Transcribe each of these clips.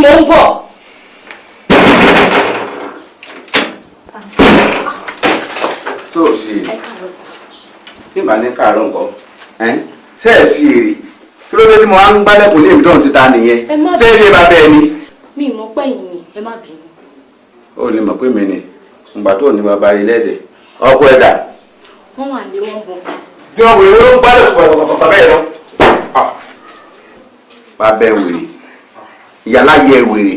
mò ń bọ̀. tó o ṣe èrè tí ìbá ní káàárọ̀ nǹkan ṣe é sí èrè kí ló dé tí mo wá ń gbálẹ̀kùn ní èmi tó ń ti ta nìyẹn ṣé ilé bàbá ẹni. mi ì mọ̀ pé yìí ni ẹ má bínú. ó lè mọ̀ pé mi ni ìgbà tó ní bàbá rí lẹ́dẹ̀ ọkọ ẹ̀dá. wọ́n wà lé wọn bọ̀. bí wọ́n wèrè ló ń gbálẹ̀kùn bàbá ẹ̀ lọ. bàbá ẹ̀ wèrè ìyálà yẹ wèrè.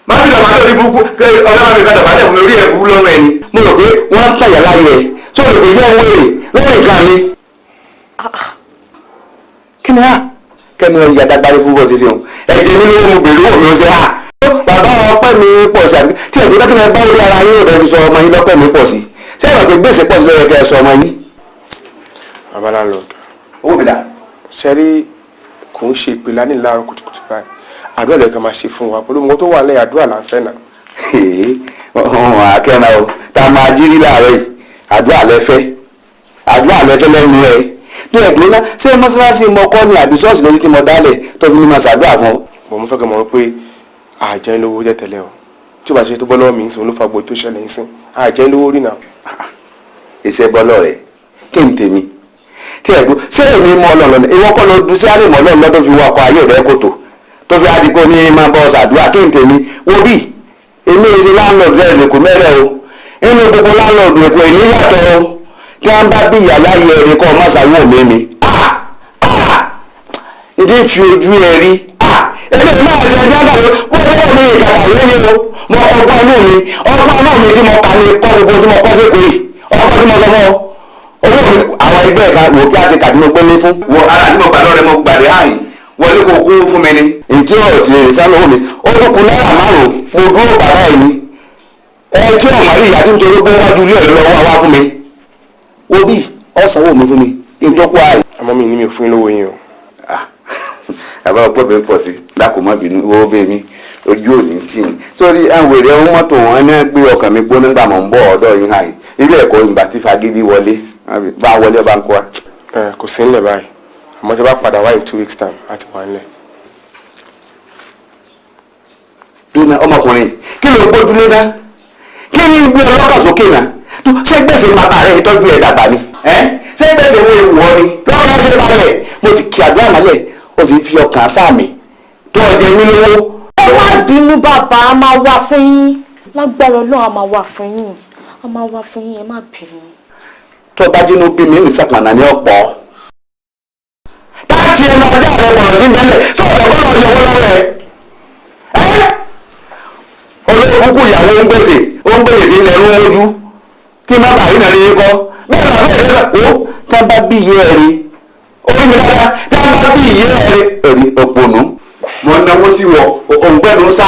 má bí dàbà lórí burúkú ọlọ́mọ mi ká dàbà lẹ̀ fún mi orí ẹ̀ burú lọ́rùn ẹni. mo rò pé wọ́n ń tàyà láyé ẹ̀ tó lè pè yẹ wèrè lórí nǹkan mi. kí ni a kẹ́mi ọ̀ ìyá dágbárí fún bọ́ọ̀ ṣíṣe o ẹ̀jẹ̀ mi ló mú bèrè wò mí ó ṣe à. bàbá ọpẹ́ mi pọ̀ sí àbí tí ẹ̀gbọ́n tó máa bá orí ara yín ò dẹ́bi sọ ọmọ yín lọ́pẹ́ mi pọ̀ sí ṣé ìwà pé gbèsè pọ̀ sí lọ́yẹ̀ kẹ́ ẹ sọ ọmọ yín. bàbá landlord. owó mi dà. ṣẹ́rí kò ń ṣe ìpìlẹ̀ ní láàárọ̀ kùtùkùtù báyìí àdúrà lè kàn máa ṣe fún wa pẹ̀lú ohun tó wà lẹ́yìn àdúrà là ń fẹ́ náà. ọ̀hún akẹ́nà o tá a máa jírí láàárọ̀ yìí àdúrà lẹ́fẹ́ lẹ́nu ẹ̀ ní ẹ̀dùn náà ṣé mọ́ṣáláṣí mo kọ́ ni àbí ṣọ́ọ̀ṣì lórí tí mo dálẹ̀ tó fi ní máa ṣàdúrà fún ọ. bọ̀ mo fẹ́ kẹ́ mọ̀ pé àjẹ́ lówó jẹ́ tẹ́lẹ̀ o tí o bá ṣe tó bọ́ lọ́wọ́ mi ń sìn olúfagbọ́ tó ṣẹlẹ̀ ń sìn àjẹ́ lówó rí náà. iṣẹ́ bọ́lọ̀ rẹ̀ kí n tèmi tí ẹ̀gbọ́n ṣé èmi mọ ọlọ́ọ̀lọ́ ìwọ kọ́ ló dùn sí àrèmọ́ ọlọ́ọ̀lọ́ tó fi wọ ọkọ̀ ayé rẹ̀ kòtò tó fi adigun ní máa bọ́ ṣàdúrà kí n tèmi wo bí èmi ṣe láńlọ́ọ̀dù rẹ̀ lè kó mẹ́rẹ̀ o inú gbogbo láńlọ́ọ̀dù èkó èmi yàtọ̀ o tí wọ́n bá bí ìyá láyé ẹ̀rẹ́ kọ́ mọ́sàwó mi ìdí fi ojú ẹ̀ rí èmi náà ṣe ẹjọ́ àgbàdo bóyá mi ìkàkà lórí o mo ọgbọ́n inú mi tí mo kà ní kọ́ gbogbo tí mo kọ́ sí kòyì ọgbọ́n tí mo sọ fún ọ owó mi àwọn ẹgbẹ́ ẹ̀ka wò kí á ti kàdúrà gbélé fún. wọ ara ní mo gbà lọ́rẹ́ mo gbàdé àyìn wọlé kò kú fún mi ni. ntí ọ̀ ti rìn sálọ mi ó tún kun náírà márùn-ún mo dúró bàbá ẹ̀ ní. ẹ tí ọ̀ màrí ìyá tí ń torí pé wájú ilé ẹ̀ lọ́wọ́ wá fún mi. wo bí ọ sanwó mi fún mi ìtọ́kù àyè. àmọ́ mi ní mi ò fún yín lówó yín o. àbá ọ̀pọ̀ mi pọ̀ sí dákò má bínú owó bẹ́ẹ̀ mi ojú òní tì ní. sórí àwọn èrè ọmọ mọ́tò wọn ní gbé ọkàn mi gbóná gbà mọ̀ ń bọ̀ ọ̀dọ̀ yín àyè ilé ẹ̀kọ́ ìgbà tí fagídí wọlé bá wọlé ọba ń kó wa. kò sí nílẹ̀ báyìí àmọ́ tí a bá padà wá in 2 weeks time àti wà nílẹ̀. dúnà ọmọkùnrin kí ló gbójúlé náà kí ni gbé ọlọ́kà sókè náà ṣé gbèsè bàbá rẹ̀ ìtọ́jú ẹ̀ dàgbà ni ṣé gbèsè wo ewu ọ ni lọ́kàn ṣe balẹ̀ mo ti kí àdúrà mọ́lẹ̀ ó sì fi ọkàn sáàmì tó ọjẹ́ mi lówó. ẹ má bínú bàbá a máa wá fún yín lágbára Ọlọ́run a máa wá fún yín ẹ má bínú. tó bá jínú bí mi ní sàpànà ní ọ̀pọ̀ táàtì ẹnu ọdẹ àwọn ọgbọ̀n tí ń bẹ́lẹ̀ tó ọ̀dọ̀ kọ́ lọ́ọ́ yọwọ́ lọ́wọ́ ẹ̀ olóòkú ìyàwó ń gbèsè tí ń lẹ́nu mójú kí má bàa rìnà ní kọ́ bẹ́ẹ̀ náà bẹ́ẹ̀ lẹ́sẹ̀ ó tá a bá bí iye ẹ̀ rí orí mi dáadáa tá a bá bí iye ẹ̀ rí òpònú mo ń náwó sí wọ òǹgbẹ́nu sá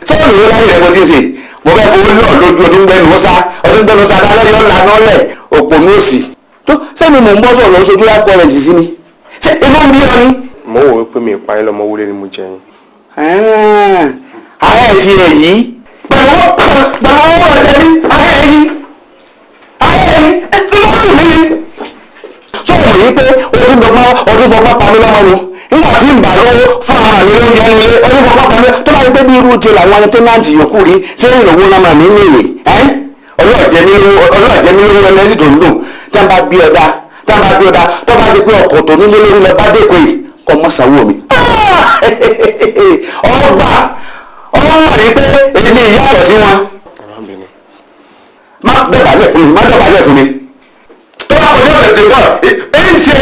sọ́ọ̀nù yóò láyé rẹ̀ mo ti ń sè mo fẹ́ fowó lọ́ọ̀ lójú ọdún gbẹ́nu sá dálẹ́ yọ̀ lànà lẹ̀ òpònú òsì tó sẹ́mi mò ń bọ́ sọ̀rọ̀ lọ́sọ̀dún life current sí mi ṣé inú ń bí ọ ni. mo wò ó pé mi ìpayín lọmọ wúlé ni mo jẹ yín. ààrẹ ti rẹ̀ yìí pẹ̀lú owó ọ̀tẹ̀ ní ààrẹ yìí lọ́sùn mi ni. sọ̀rọ̀ yìí pé ọdún fọpá pa mí lọ́mọ nu nígbà tí ń bà lọ́wọ́ fún àwọn àmì oúnjẹ nílé ọdún fọpá pa mí tó bá yẹ pé bí irú ti làwọn tẹ́nàntì yòókù rí sẹ́yìn lòwó náà mà ní nílé ọlọ́ọ̀jẹ́ mi lówó ẹlẹ́sìn tó ń lò tá a bá bí ọ̀dà tó bá ti pé ọkọ̀ tó nílé lórí lọ bá dẹ́kọ̀ yìí kọ́ mọ́ sanwó mi. ọmọ ní pé èmi ìyàtọ̀ sí wọn. má dọ̀bálẹ̀ fún mi. tó bá kọjá ọ̀sẹ̀ tó bọ̀ èyí ṣe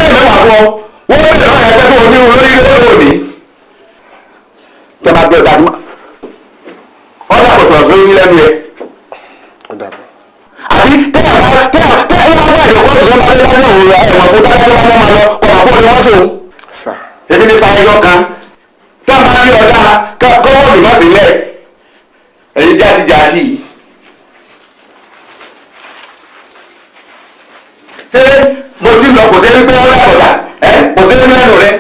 ìmẹ́wàá fún ọ wọ́n bẹ̀rẹ̀ náà ẹgbẹ́ fún onírú lórí lónìí. tẹ́ bá gbé ọ̀dà tí ọ̀dà kò sọ̀rọ̀ sórí lẹ́nu ẹ̀. àbí tẹ́yà bá ìdókòwò tó bá dé lábẹ́ òun ẹ̀wọ̀n fún tájájọ́ bá máa lọ pọ̀pọ̀ ni wọ́n sòun. èmi ní sáyẹjọ́ kan tó bá bí ọ̀dà kọ́wọ́ mi má sílẹ̀ ẹ̀yin jáde. ṣé mo ti lọ kò sí ẹni pé ọ̀dà kọ̀dà kò sí ẹni lẹ́nu rẹ.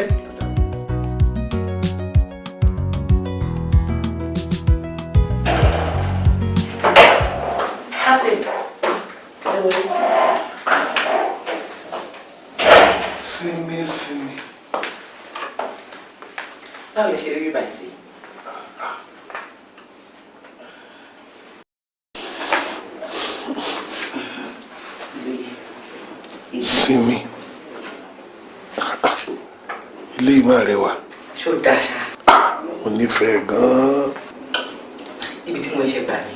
Sinmi. báwo lè ṣe rí bíbá yìí sí. Sinmi ilé ìmọ̀ rẹ wà. ṣó dáa ṣá. Mo nífẹ̀ẹ́ gan-an. ibi tí mo ṣe gbà ní.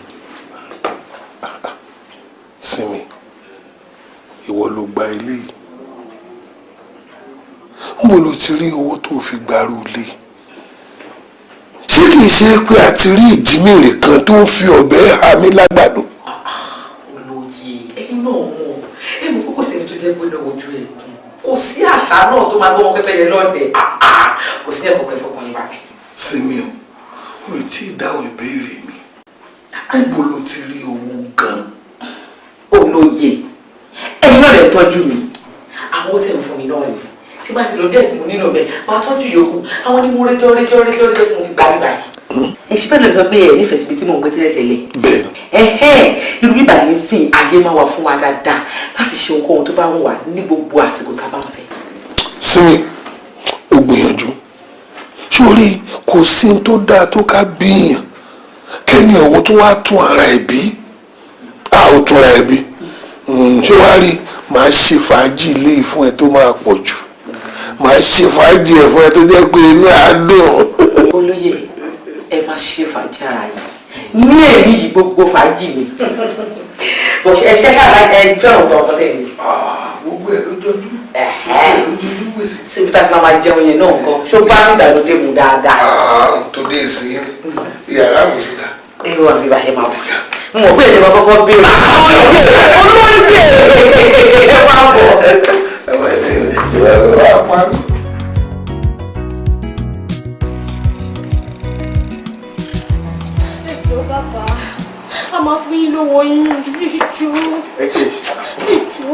Sinmi ìwọ ló gba ilé yìí. Mo ló ti rí owó tó fi gbárù ilé. Ṣé kìí ṣe pé a ti rí ìjímèrè kan tó ń fi ọ̀bẹ há mi lágbàdo? olóye ẹ̀yin náà mọ̀ ẹ mọ̀ kókò sẹ́ni tó jẹ́ gbọ́dọ̀ ojú ẹ̀ kù kò sí àṣà náà tó máa gbọ́ wọn pẹ́pẹ́ yẹn lọ́dẹ̀ kò sí ẹ̀kọ́ kẹfọ́ kan nípa rẹ̀. Sinmi o ò tí ì dáhùn ìbéèrè mi. Níbo ló ti rí owó gan-an? olóye ẹ̀yin náà lè tọ́jú mi àwọn tẹ̀ ń fún mi náà ni tí bá ti lọ dẹ́ẹ̀ tí mo nílò bẹ́ẹ̀ máa tọ́jú yòókù àwọn ni mo rédíò tí mo fi gbà mí báyìí. ẹ ṣe fẹ́ lọ sọ pé ẹ nífẹ̀ẹ́ síbi tí mò ń gbé tẹ́lẹ̀tẹ́lẹ̀. Bẹ́ẹ̀ni. Irú bíbá yìí sìn ayé máa wà fún wa dáadáa láti ṣe ohunkóhun tó bá ń wà ní gbogbo àsìkò tá a bá ń fẹ́. Sinmi ó gbìyànjú sórí kò sí ní tó dáa tó ká bíyàn kẹ́ni ọ̀hún tó wá tún ara ẹ̀ bí a ò túnra ẹ̀ bí ṣé wàá rí màá ṣe fàájì ilé fún ẹ tó máa pọ̀ jù màá ṣe fàájì ẹ̀ fún ẹ tó jẹ́ pé inú ẹ̀ á dùn. Olóyè ẹ máa ṣe fàájì ara yìí ní èyí yìí gbogbo fàájì mi ẹ ṣe ṣáà ẹ fẹ́ràn ọ̀tọ̀ ọ̀tọ̀ tẹ̀lé. Gbogbo ẹ̀ lójoojú gbèsè. síbi tá a ti máa jẹun yẹn náà nǹkan ṣó bá ti gbàlódé mu dáadáa. tó dé sí yàrá mi sí dá. ẹ wà mí bá ẹ máa wọ n mọ̀ pé ẹ lè máa kọ́kọ́ béèrè. olóyè ẹ máa bọ̀. Ẹjọ́ bàbá, a máa fún yín lówó yín ìjọ. Ìjọ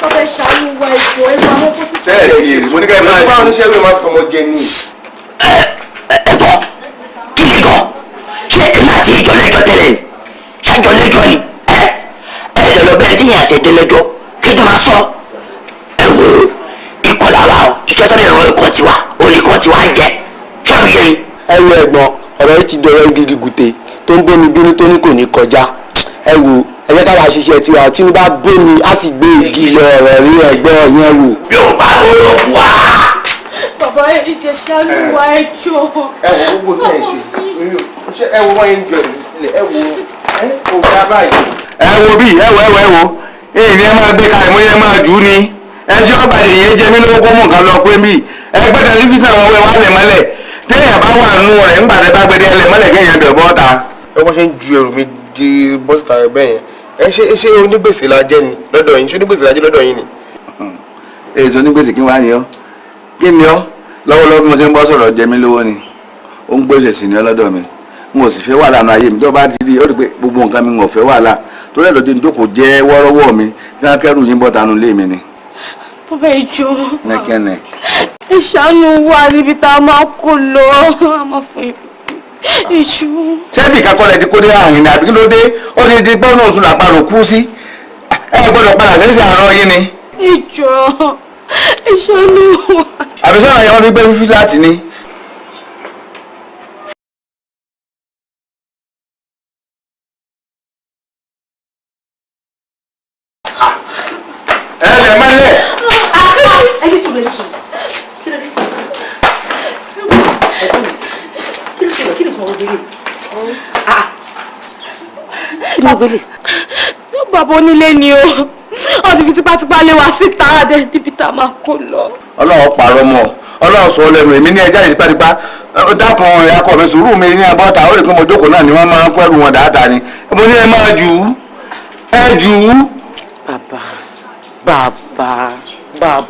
bàbá ìṣàánú wa ìjọ ẹ máa mọ́ kó sí. sẹ́ẹ̀ sí èrè mo ní ká ẹ máa bá oníṣẹ́ ìwé máa tọmọ jẹ ní. ẹ̀gbọ́n kí ni gan ṣé èmi àti ìjọ lẹ́jọ́ tẹ́lẹ̀ ni ṣáàjọ lẹ́jọ́ ni ẹ̀ẹ́dẹ̀ lọ bẹ́ẹ̀ díyàn àti ẹ̀dẹ̀ lẹ́jọ́ kí tó máa sọ ẹ wo ikọ̀ làwa o ìjọ tó lè rọ ikọ̀ tiwa olùkọ́ tiwa jẹ ṣọ́ọ̀bù yẹn. ẹ wo ẹ̀gbọ́n ọ̀rọ̀ yìí ti dọ̀rọ̀ igi gùtè tó ń bómi bínú tó ní kò ní kọjá ẹ wo ẹ jẹ́ ká wá ṣiṣẹ́ tiwa tí mo bá bómi á sì gbé igi lọ ọ̀rọ̀ rí ẹ̀gbọ́n yẹn wò. yóò bá lóyún fún wa. Bàbá ìjẹ ṣàánú wa ẹjọ. ẹ wo gbogbo ní ẹ ṣe ẹ wo wọn yẹn jọ ìlú sílẹ̀ ẹ wo kò dá báyìí. ẹ wo bí ẹ wo èyí ni ẹ máa gbé kalẹ̀ mo yẹ máa jù ú ni ẹjọ́ ọ̀bàdàn yẹn jẹ mí lówó kó mú nǹkan lọ pé mí ẹgbẹ́ tẹlifíṣàn wọn wẹ̀ wá lẹ̀ mọ́lẹ̀ téèyàn bá wà nù rẹ̀ ńgbà tẹ bá gbé dé lẹ̀ mọ́lẹ̀ kéèyàn dẹ̀ bọ́ ta. ẹ wọ́n ṣe ń ju ẹrù mi di bọ́sítà bẹ́ẹ̀ yẹn ẹ ṣe onígbèsè la jẹ́ ni lọ́dọ̀ yín ṣé onígbèsè la jẹ́ lọ́dọ̀ yín ni. èso onígbèsè kí wọ́n á ní ọ́ kí ni ọ́ lọ́wọ́lọ́wọ́ bí mo ṣe ń bọ́ sọ̀rọ̀ jẹ mí lówó ni ó ń gbèsè sí ní ọlọ́dọ̀ mi n ò sì fẹ́ wàhálà nù ayé mi tó bá ti di ó rí pé gbogbo nǹkan mi ń fẹ́ wàhálà torí ẹ̀ lọ́jọ́ ìjókòó jẹ́ wọ́ọ́rọ́wọ́ mi tí wọ́n kẹ́rù yín bọ́ tanú lé mi ni. Bàbá ìjọ. nẹ́kẹ́nẹ́. Ẹ ṣàánú wa níbi tá a máa kó lọ a máa fún ìjọ. sẹ́ẹ̀bì kakọ́lẹ̀ ti kó dé àrùn ni àbí kí ló dé ó ti di gbọ́nà oṣù làpárò kú sí ẹ gbọ́dọ̀ padà sẹ́sẹ̀ àárọ̀ yín ni. Ìjọ ẹ ṣàánú wa. àbí sọ́nà yẹn wọ́n fi gbé fífi láti ní. ẹ lè mọ́lẹ̀. Ẹni sùn lẹ́yìn sùn. Kí ló sọ wọ́n gbélé? Kí ló gbélé? Bàbá onílé ni o. Wọ́n ti fi tipátipá lé wa síta dé níbi tá a máa kó lọ. Ọlọ́run pààrọ̀ mọ́ Ọlọ́run sọ lẹ́nu èmi ní ẹja ìdípàdípà dákun ẹ̀kọ́ mi sùúrù mi ní abọ́ta ó lè pé mo jókòó náà ni wọ́n máa ń pẹ́rù wọn dáadáa ni mo ní ẹ máa jù ú ẹ jù ú. bàbá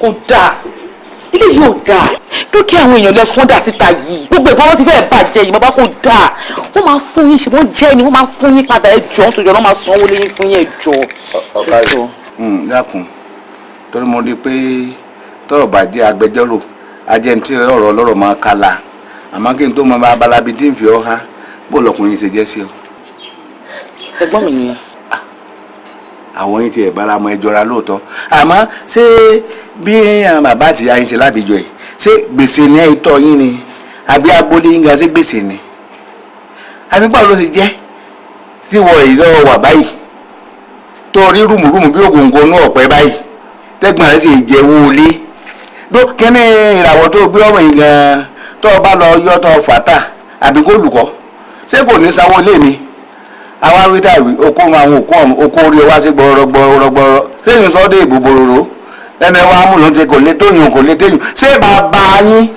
kò dáa ilé yóò dáa dúkìá àwọn èèyàn lẹ fún dà síta yìí gbogbo ẹ̀gbọ́n wọn ti fẹ́ẹ̀ bàjẹ́ yìí bàbá kò dáa wọ́n máa fún yín ṣe wọ́n jẹ́ ni wọ́n máa fún yín padà ẹjọ́ nítorí ọ̀nà máa sanwó lẹ́yìn fún yín ẹjọ́. dákun torí mo rí i pé tọ́rọ̀ bá jẹ́ agbẹjọ́rò ajẹ́ntì ọ̀rọ̀ ọlọ́rọ̀ máa kala àmọ́ kí n tó mọ bá abalabi tí ń fi ọ́ há bó lọkùnrin ṣe jẹ́ sí ọ. ẹ̀gbọ́n mi nìyẹn. àwọn yín ti ẹ̀ bára mọ ẹjọ́ra lóòótọ́ àmọ́ ṣé bí bàbá àti ìyá yín ṣe lábìjọ yìí ṣé gbèsè ní ẹ̀tọ́ yín ni àbí abólé yín ga ṣé gbèsè ni àbí báwo ló ṣe jẹ́ tí wọ ìlọ wà báyìí tó rí rùmùrùmù bí ògòǹgò ní ọ̀pẹ báyìí tẹ́gbọ̀n rẹ̀ sì jẹ́ owó ilé kíní ìràwọ̀ tó gbé ọmọ yìí gan-an tó o bá lọ yọ tó o fàtà àbí kó lùkọ́ ṣé kò ní sanwó lé mi àwa wí dàbí okó àwọn okó orí wa sí gbọrọgbọrọgbọrọ sẹ́yìn sọ́dọ̀ ìbò bòròrò ẹnu ẹwà amúlò ti kò lè tóyún kò lè téyún ṣé bàbá yín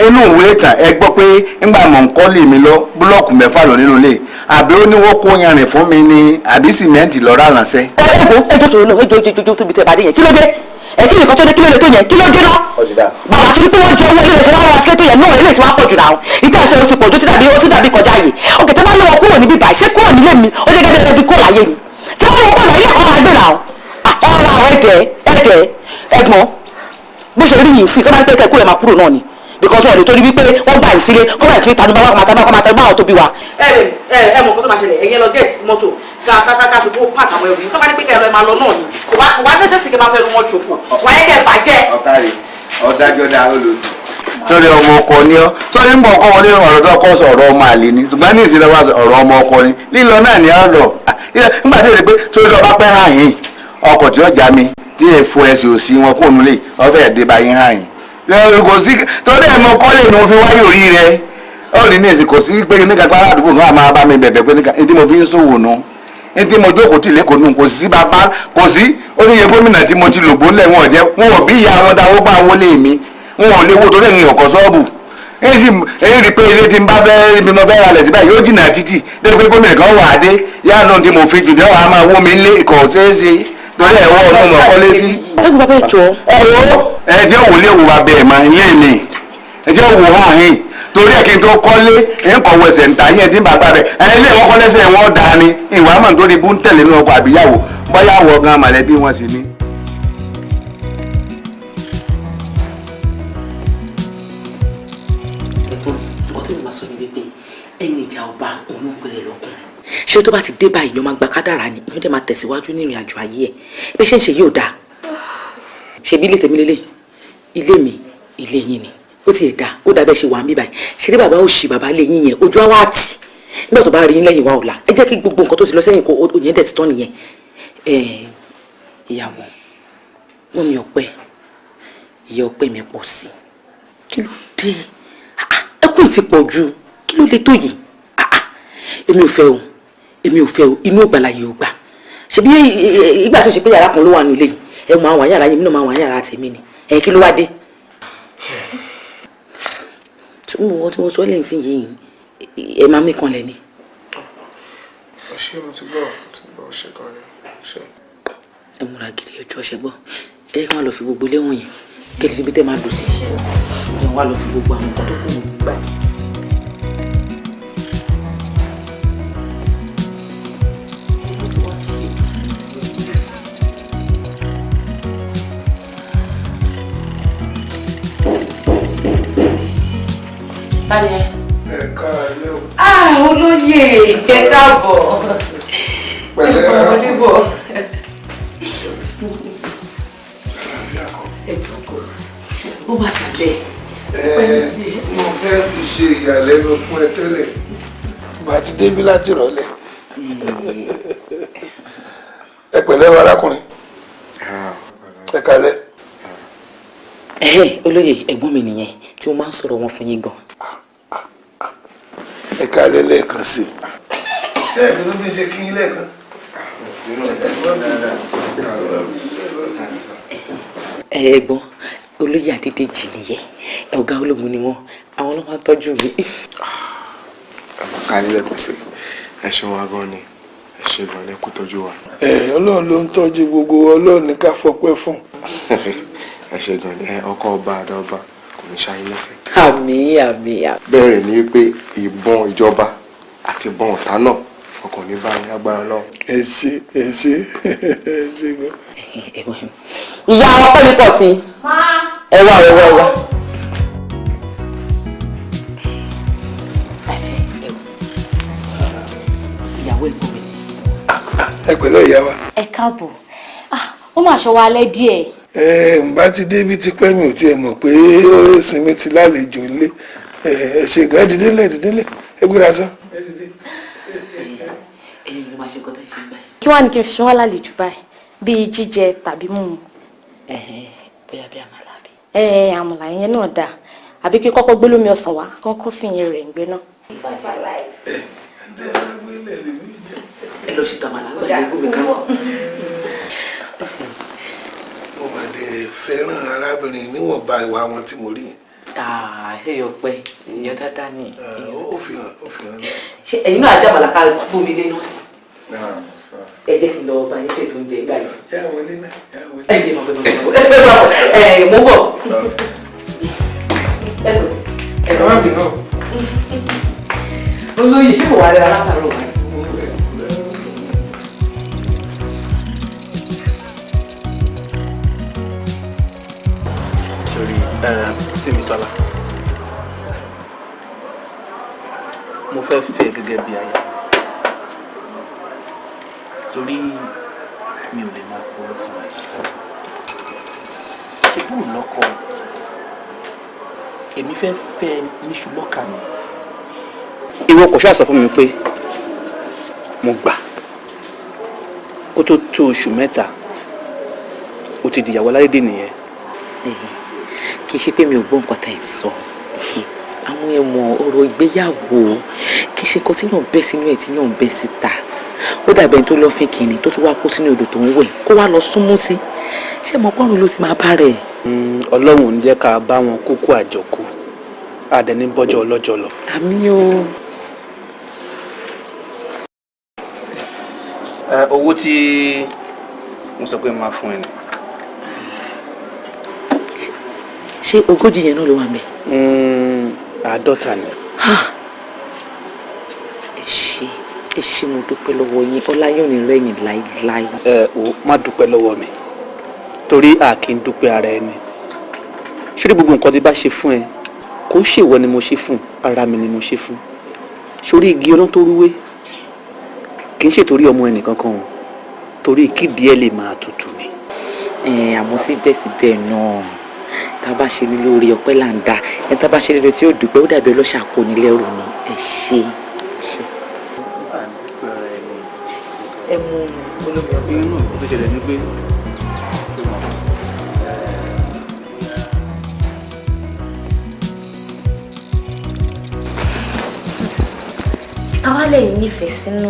inú ìwé ìtàn ẹ gbọ́ pé ńgbà mọ̀ nǹkan lè mi lọ búlọ́ọ̀kù mẹ́fà lọ nínú ilé àbí ó ní wọ́n kó yanrìn fún mi ní àbí sìmẹ́ǹtì lọ́ọ́ ránṣẹ́. ẹjọ́ tó lọ ẹjọ́ tóbi tẹ̀ bàdé yẹn kí ló dé kí nìkan tó dé kí ló lè tó yẹn kí ló dé náà. bàbá tó ní pé wọ́n jẹ owó ilé ìṣẹ́ wọn sílẹ̀ tó yẹn náà ilé ìṣẹ́ wọn pọ̀ jù náà ìtẹ́ ẹ̀ṣẹ́ o ti pọ̀ ju ó ti dàbí kọjá yìí òkè tó bá lọ́wọ́ kúrò níbí báyìí ṣé kúrò nílé mi ó jẹ́ gẹ́gẹ́ bí kó láyé ni tí wọ́n wọ́n kó láyé kan máa gbé náà ọ̀rọ̀ àwọn ẹ̀dẹ̀ ẹ̀gbọ́n bó ṣe rí yìí sí tó bá pẹ́ kúrò máa kúrò náà ni because ọ̀rẹ́ torí wípé wọ́n gbà yín sílé kọ́ bẹ̀rẹ̀ sí ní tanú báwọn máa báwọn tó bí wa. ẹ mọ̀ kó tó máa ṣẹlẹ̀ ẹ̀yin lọ gẹ̀ẹ́tì mọ́tò ká fi kó pàtàkì àwọn ẹrù yìí tó bá ní pé kẹ́ ẹ lọ ẹ máa lọ náà ni kò wá tẹ́tẹ́ sí kẹ́ máa fẹ́ wọn ṣòfò wáyé kẹ́ ẹ bàjẹ́. ọ̀kàrẹ̀ ọ̀dájọ́ dá olùsí. sọ́ni ọmọ ọkọ ni ọ́ sọ́ni ń bọ̀ ọkọ wọlé ọ̀rọ̀ tó kọ́ sọ̀rọ̀ ọmọ àlè ni ṣùgbọ́n ní ìsinmi ọ̀rọ̀ ọmọ ọkọ ni lílọ náà ni á lọ nígbà tí ó lè pé sórí ọba pẹ́ hàn yín ọkọ̀ tí ó já mi tí èèfo ẹsẹ̀ òsì wọn kò nulẹ̀ ọ̀fẹ́ ẹ̀dẹ́bàyín hàn yín kò sí torí ẹ̀ mọ kọ́lé ni mo fi wáyé orí rẹ ó ní ìsìn kò sí pé nígbà pé aládùúgbò náà máa bá mi bẹ̀bẹ̀ pé nígbà tí mo fi ń sòwò nù tí mo jókòó tì lẹ́kọ̀ọ́ nù kò sí bàbá kò sí oníyẹ gómìnà tí mo ti lògbó lẹ̀ wọ́n jẹ́ wọn ò bí ìyá wọn dáwọ́ bá wọlé mi wọn ò léwó torí ẹ̀yìn ọ̀kọ́ sọ́ọ̀bù èyí rí i pé ilé tí n bá fẹ́ bí mo fẹ́ ra lẹ̀ síbẹ̀ yóò jìnnà títì dé pé gómìnà kan wà á dé yáà náà tí mo fi jù náà wàá máa wó mi lé ìkọ̀ ṣeéṣe torí ẹ̀wọ́ ọ̀nà ọmọ kọ́lé sí. ẹ bí bàbá ìjọ. ẹjẹ́ wò lé wò wá bẹ́ẹ̀ máa ilé mi ẹjẹ́ wò hàn yín torí ẹ̀ kí n tó kọ́lé ẹ̀ńkọ̀ wẹsẹ̀ ń ta yín ẹ̀dín bàbá rẹ̀ ilé wọn kọ́lé sẹ́yìn wọn dà ní ìwà àmọ̀ nítorí bú ń tẹ̀lé ní ọkọ̀ àbíyàwó bóyá wọ gan mọ̀lẹ́bí wọn sì ní. ọtí mi máa sọ ní wípé ẹni ìjà ọba òun ń pèrè lọkùnrin ṣé tó bá ti dé báyìí yóò máa gba kádàrá ni ìyóò dé máa tẹ̀síwájú ní ìrìn àjò ayé ẹ̀ bẹ́ẹ̀ ṣe ń ṣe yóò dáa ṣebí ilé tèmi lélẹ̀ ilé mi ilé yín ni ó ti ẹ̀ dáa ó dáa bẹ́ẹ̀ ṣe wà ń bí báyìí ṣe dé bàbá òṣì bàbá ilé yín yẹn ojú àwa àtì nígbà tó bá rí yín lẹ́yìn wa ọ̀la ẹ jẹ́ kí gbogbo nǹkan tó ti lọ sẹ́yìn kó òyìn dẹ̀ ti tán nìyẹn ìyàwó wọ́n mi ọ̀pẹ ìyá ọ̀pẹ mi pọ̀ sí kí ló dé ẹkún ti pọ̀ ju kí ló lè tó yìí èmi ò fẹ́ o inú ògbàlà yìí ò gbà ṣebí ìgbà tó ṣe pé yàrá kan ló wà nílé yìí ẹ mọ àwọn yàrá yìí mi náà máa wà yàrá tèmi ni ẹ kí ló wá dé. tí mo sọ lẹ́yìn sí yìí ẹ máa mí kan lẹ̀ ni. ṣé mo ti gbọ́ ṣe kan ni ṣe. ẹ múra gidi ẹjọ́ ṣe gbọ́ ẹ kí wọ́n lọ fi gbogbo léwọ̀n yẹn kí ẹ bí tẹ́ máa lò sí ẹ wọ́n lọ fi gbogbo àwọn nǹkan tó kù gbà yìí. Káalẹ́ o. Olóyè ẹ káàbọ̀. Pẹ̀lẹ́ oníbọ̀. Ó máa ṣàlẹ̀. Mo fẹ́ fi ṣe ìyàlẹ́nu fún ẹ tẹ́lẹ̀. Bá ti débi láti rọ̀lẹ́. Ẹ pẹ̀lẹ́ o arákùnrin. Ẹ káalẹ́. Olóyè ẹ̀gbọ́n mi nìyẹn tí mo máa ń sọ̀rọ̀ wọn fún yín gan. Ẹ káalẹ́ lẹ́ẹ̀kan sí i. Ẹ̀ẹ́dì ló bí ṣe kí yín lẹ́ẹ̀kan. Ẹ̀gbọ́n olóyè Adédèjì nìyẹn ọ̀gá ológun ni wọ́n àwọn ló máa ń tọ́jú mi. ká nílẹ̀ kò sí ẹ ṣe wọn gan ni ẹ ṣe gan ni kó tọ́jú wa. Ọlọ́run ló ń tọ́jú gbogbo Ọlọ́run ní ká fọpẹ́ fún. ẹ ṣe gan ni ọkọ ọba àdọ́ba kò ní ṣáyé lẹ́sẹ̀. àmín. bẹ́ẹ̀ ni wípé ìbọn ìjọba àti ìbọn ọ̀tá náà ọkàn ní báyìí agbára náà. ẹ ṣe gan. ìyá ọpẹ́ mi pọ̀ sí i. ẹ wá. ìyàwó ẹ̀gbọ́n mi. Ẹ pẹ̀lẹ́ ìyá wa. Ẹ káàbọ̀ ó mà ṣọwọ́ alẹ́ díẹ̀. n bá ti débi tipẹ́ mi ò tiẹ̀ mọ̀ pé ó sinmi ti lálejò ilé ẹ ṣe gan dídélẹ̀ ẹ gbéra sán. ẹ̀yin ló máa ṣe kọ́tà ìṣe gbà yìí. kí wàá ní kí n fi ṣe wọ́n lálejò báyìí bíi jíjẹ tàbí mímu. bóyá bí àmàlà bí. àmàlà yẹn náà dáa àbí kí kọ́kọ́ gbé lómi ọsàn wá kọ́kọ́ fi yẹn rẹ̀ ń gbé náà. ẹ lọ ṣètò àmàlà gbà yẹn gómìnà kan. mo máa dé fẹ́ràn arábìnrin níwọ̀nba ìwà wọn tí mo rí yẹn. ẹyọ pẹ ìyẹn dáadáa ni. ó fi hàn. ṣé ẹ̀yin náà ajá àmàlà ká gbómi lé náà sí. ẹ jẹ́ kí n lọ bá yín ṣètò oúnjẹ ìgbà yìí. yà wọlé náà yà wọlé. ẹ jẹ́ mo bọ̀. ẹ má bì náà. olóyè ṣé kò wá rẹ aláàtàrọ wa. sori Simisola mo fẹ́ fẹ́ gẹ́gẹ́ bí aya torí mi ò lè máa pọ̀rọ̀ fún ẹ ṣe bóun lọ́kọ èmi fẹ́ fẹ́ níṣu lọ́kà mi. ìwọ kò ṣáà sọ fún mi pé mo gbà kó tó tó oṣù mẹ́ta ó ti dìyàwó alárédè nìyẹn. kì í ṣe pé mi ò gbọ́ nǹkan tá ẹ̀ sọ àwọn ẹ̀wọ̀n ọ̀rọ̀ ìgbéyàwó kì í ṣe nǹkan tí yàn ń bẹ́ sínú ẹ̀ tí yàn ń bẹ́ síta ó dàbí ẹni tó lọ́ọ́ fi kìnnì tó tún wá kó sínú odò tó ń wẹ̀ kó wá lọ súnmú sí ṣé mo pọ́nrún ló ti máa bá rẹ̀. ọlọ́run ò ní jẹ́ ká bá wọn kókó àjọkú àdẹni bọ́jọ́ ọlọ́jọ́ lọ. àmì o. owó tí mo sọ pé máa fún ẹ ni. ṣé ogójì yẹn náà ló wà mẹ́. 50 ni. ẹ ṣé mo dúpẹ́ lọ́wọ́ yín ọláyọ̀ ní rẹ́yìn láíláí. o má dúpẹ́ lọ́wọ́ mi torí a kì í dúpẹ́ ara ẹni ṣé gbogbo nǹkan tí bá ṣe fún ẹ kò ń ṣèwọ ni mo ṣe fún ara mi ni mo ṣe fún sórí igi ọlọ́run tó rúwé kì í ṣe torí ọmọ ẹnìkan kan o torí kídìí ẹ lè máa tutù ni. àmọ́ síbẹ̀síbẹ̀ náà tá a bá ṣe ní lórí ọpẹ́ là ń dá ẹ tá a bá ṣe nílò tí ó dúpẹ́ ó dàbí ọlọ́ṣà kò ní lẹ́rù ni ẹ ṣe. ẹ mú olómi ọ̀sán. inú tó ṣẹlẹ̀ ní pé táwa lẹ́yìn nífẹ̀ẹ́ sínú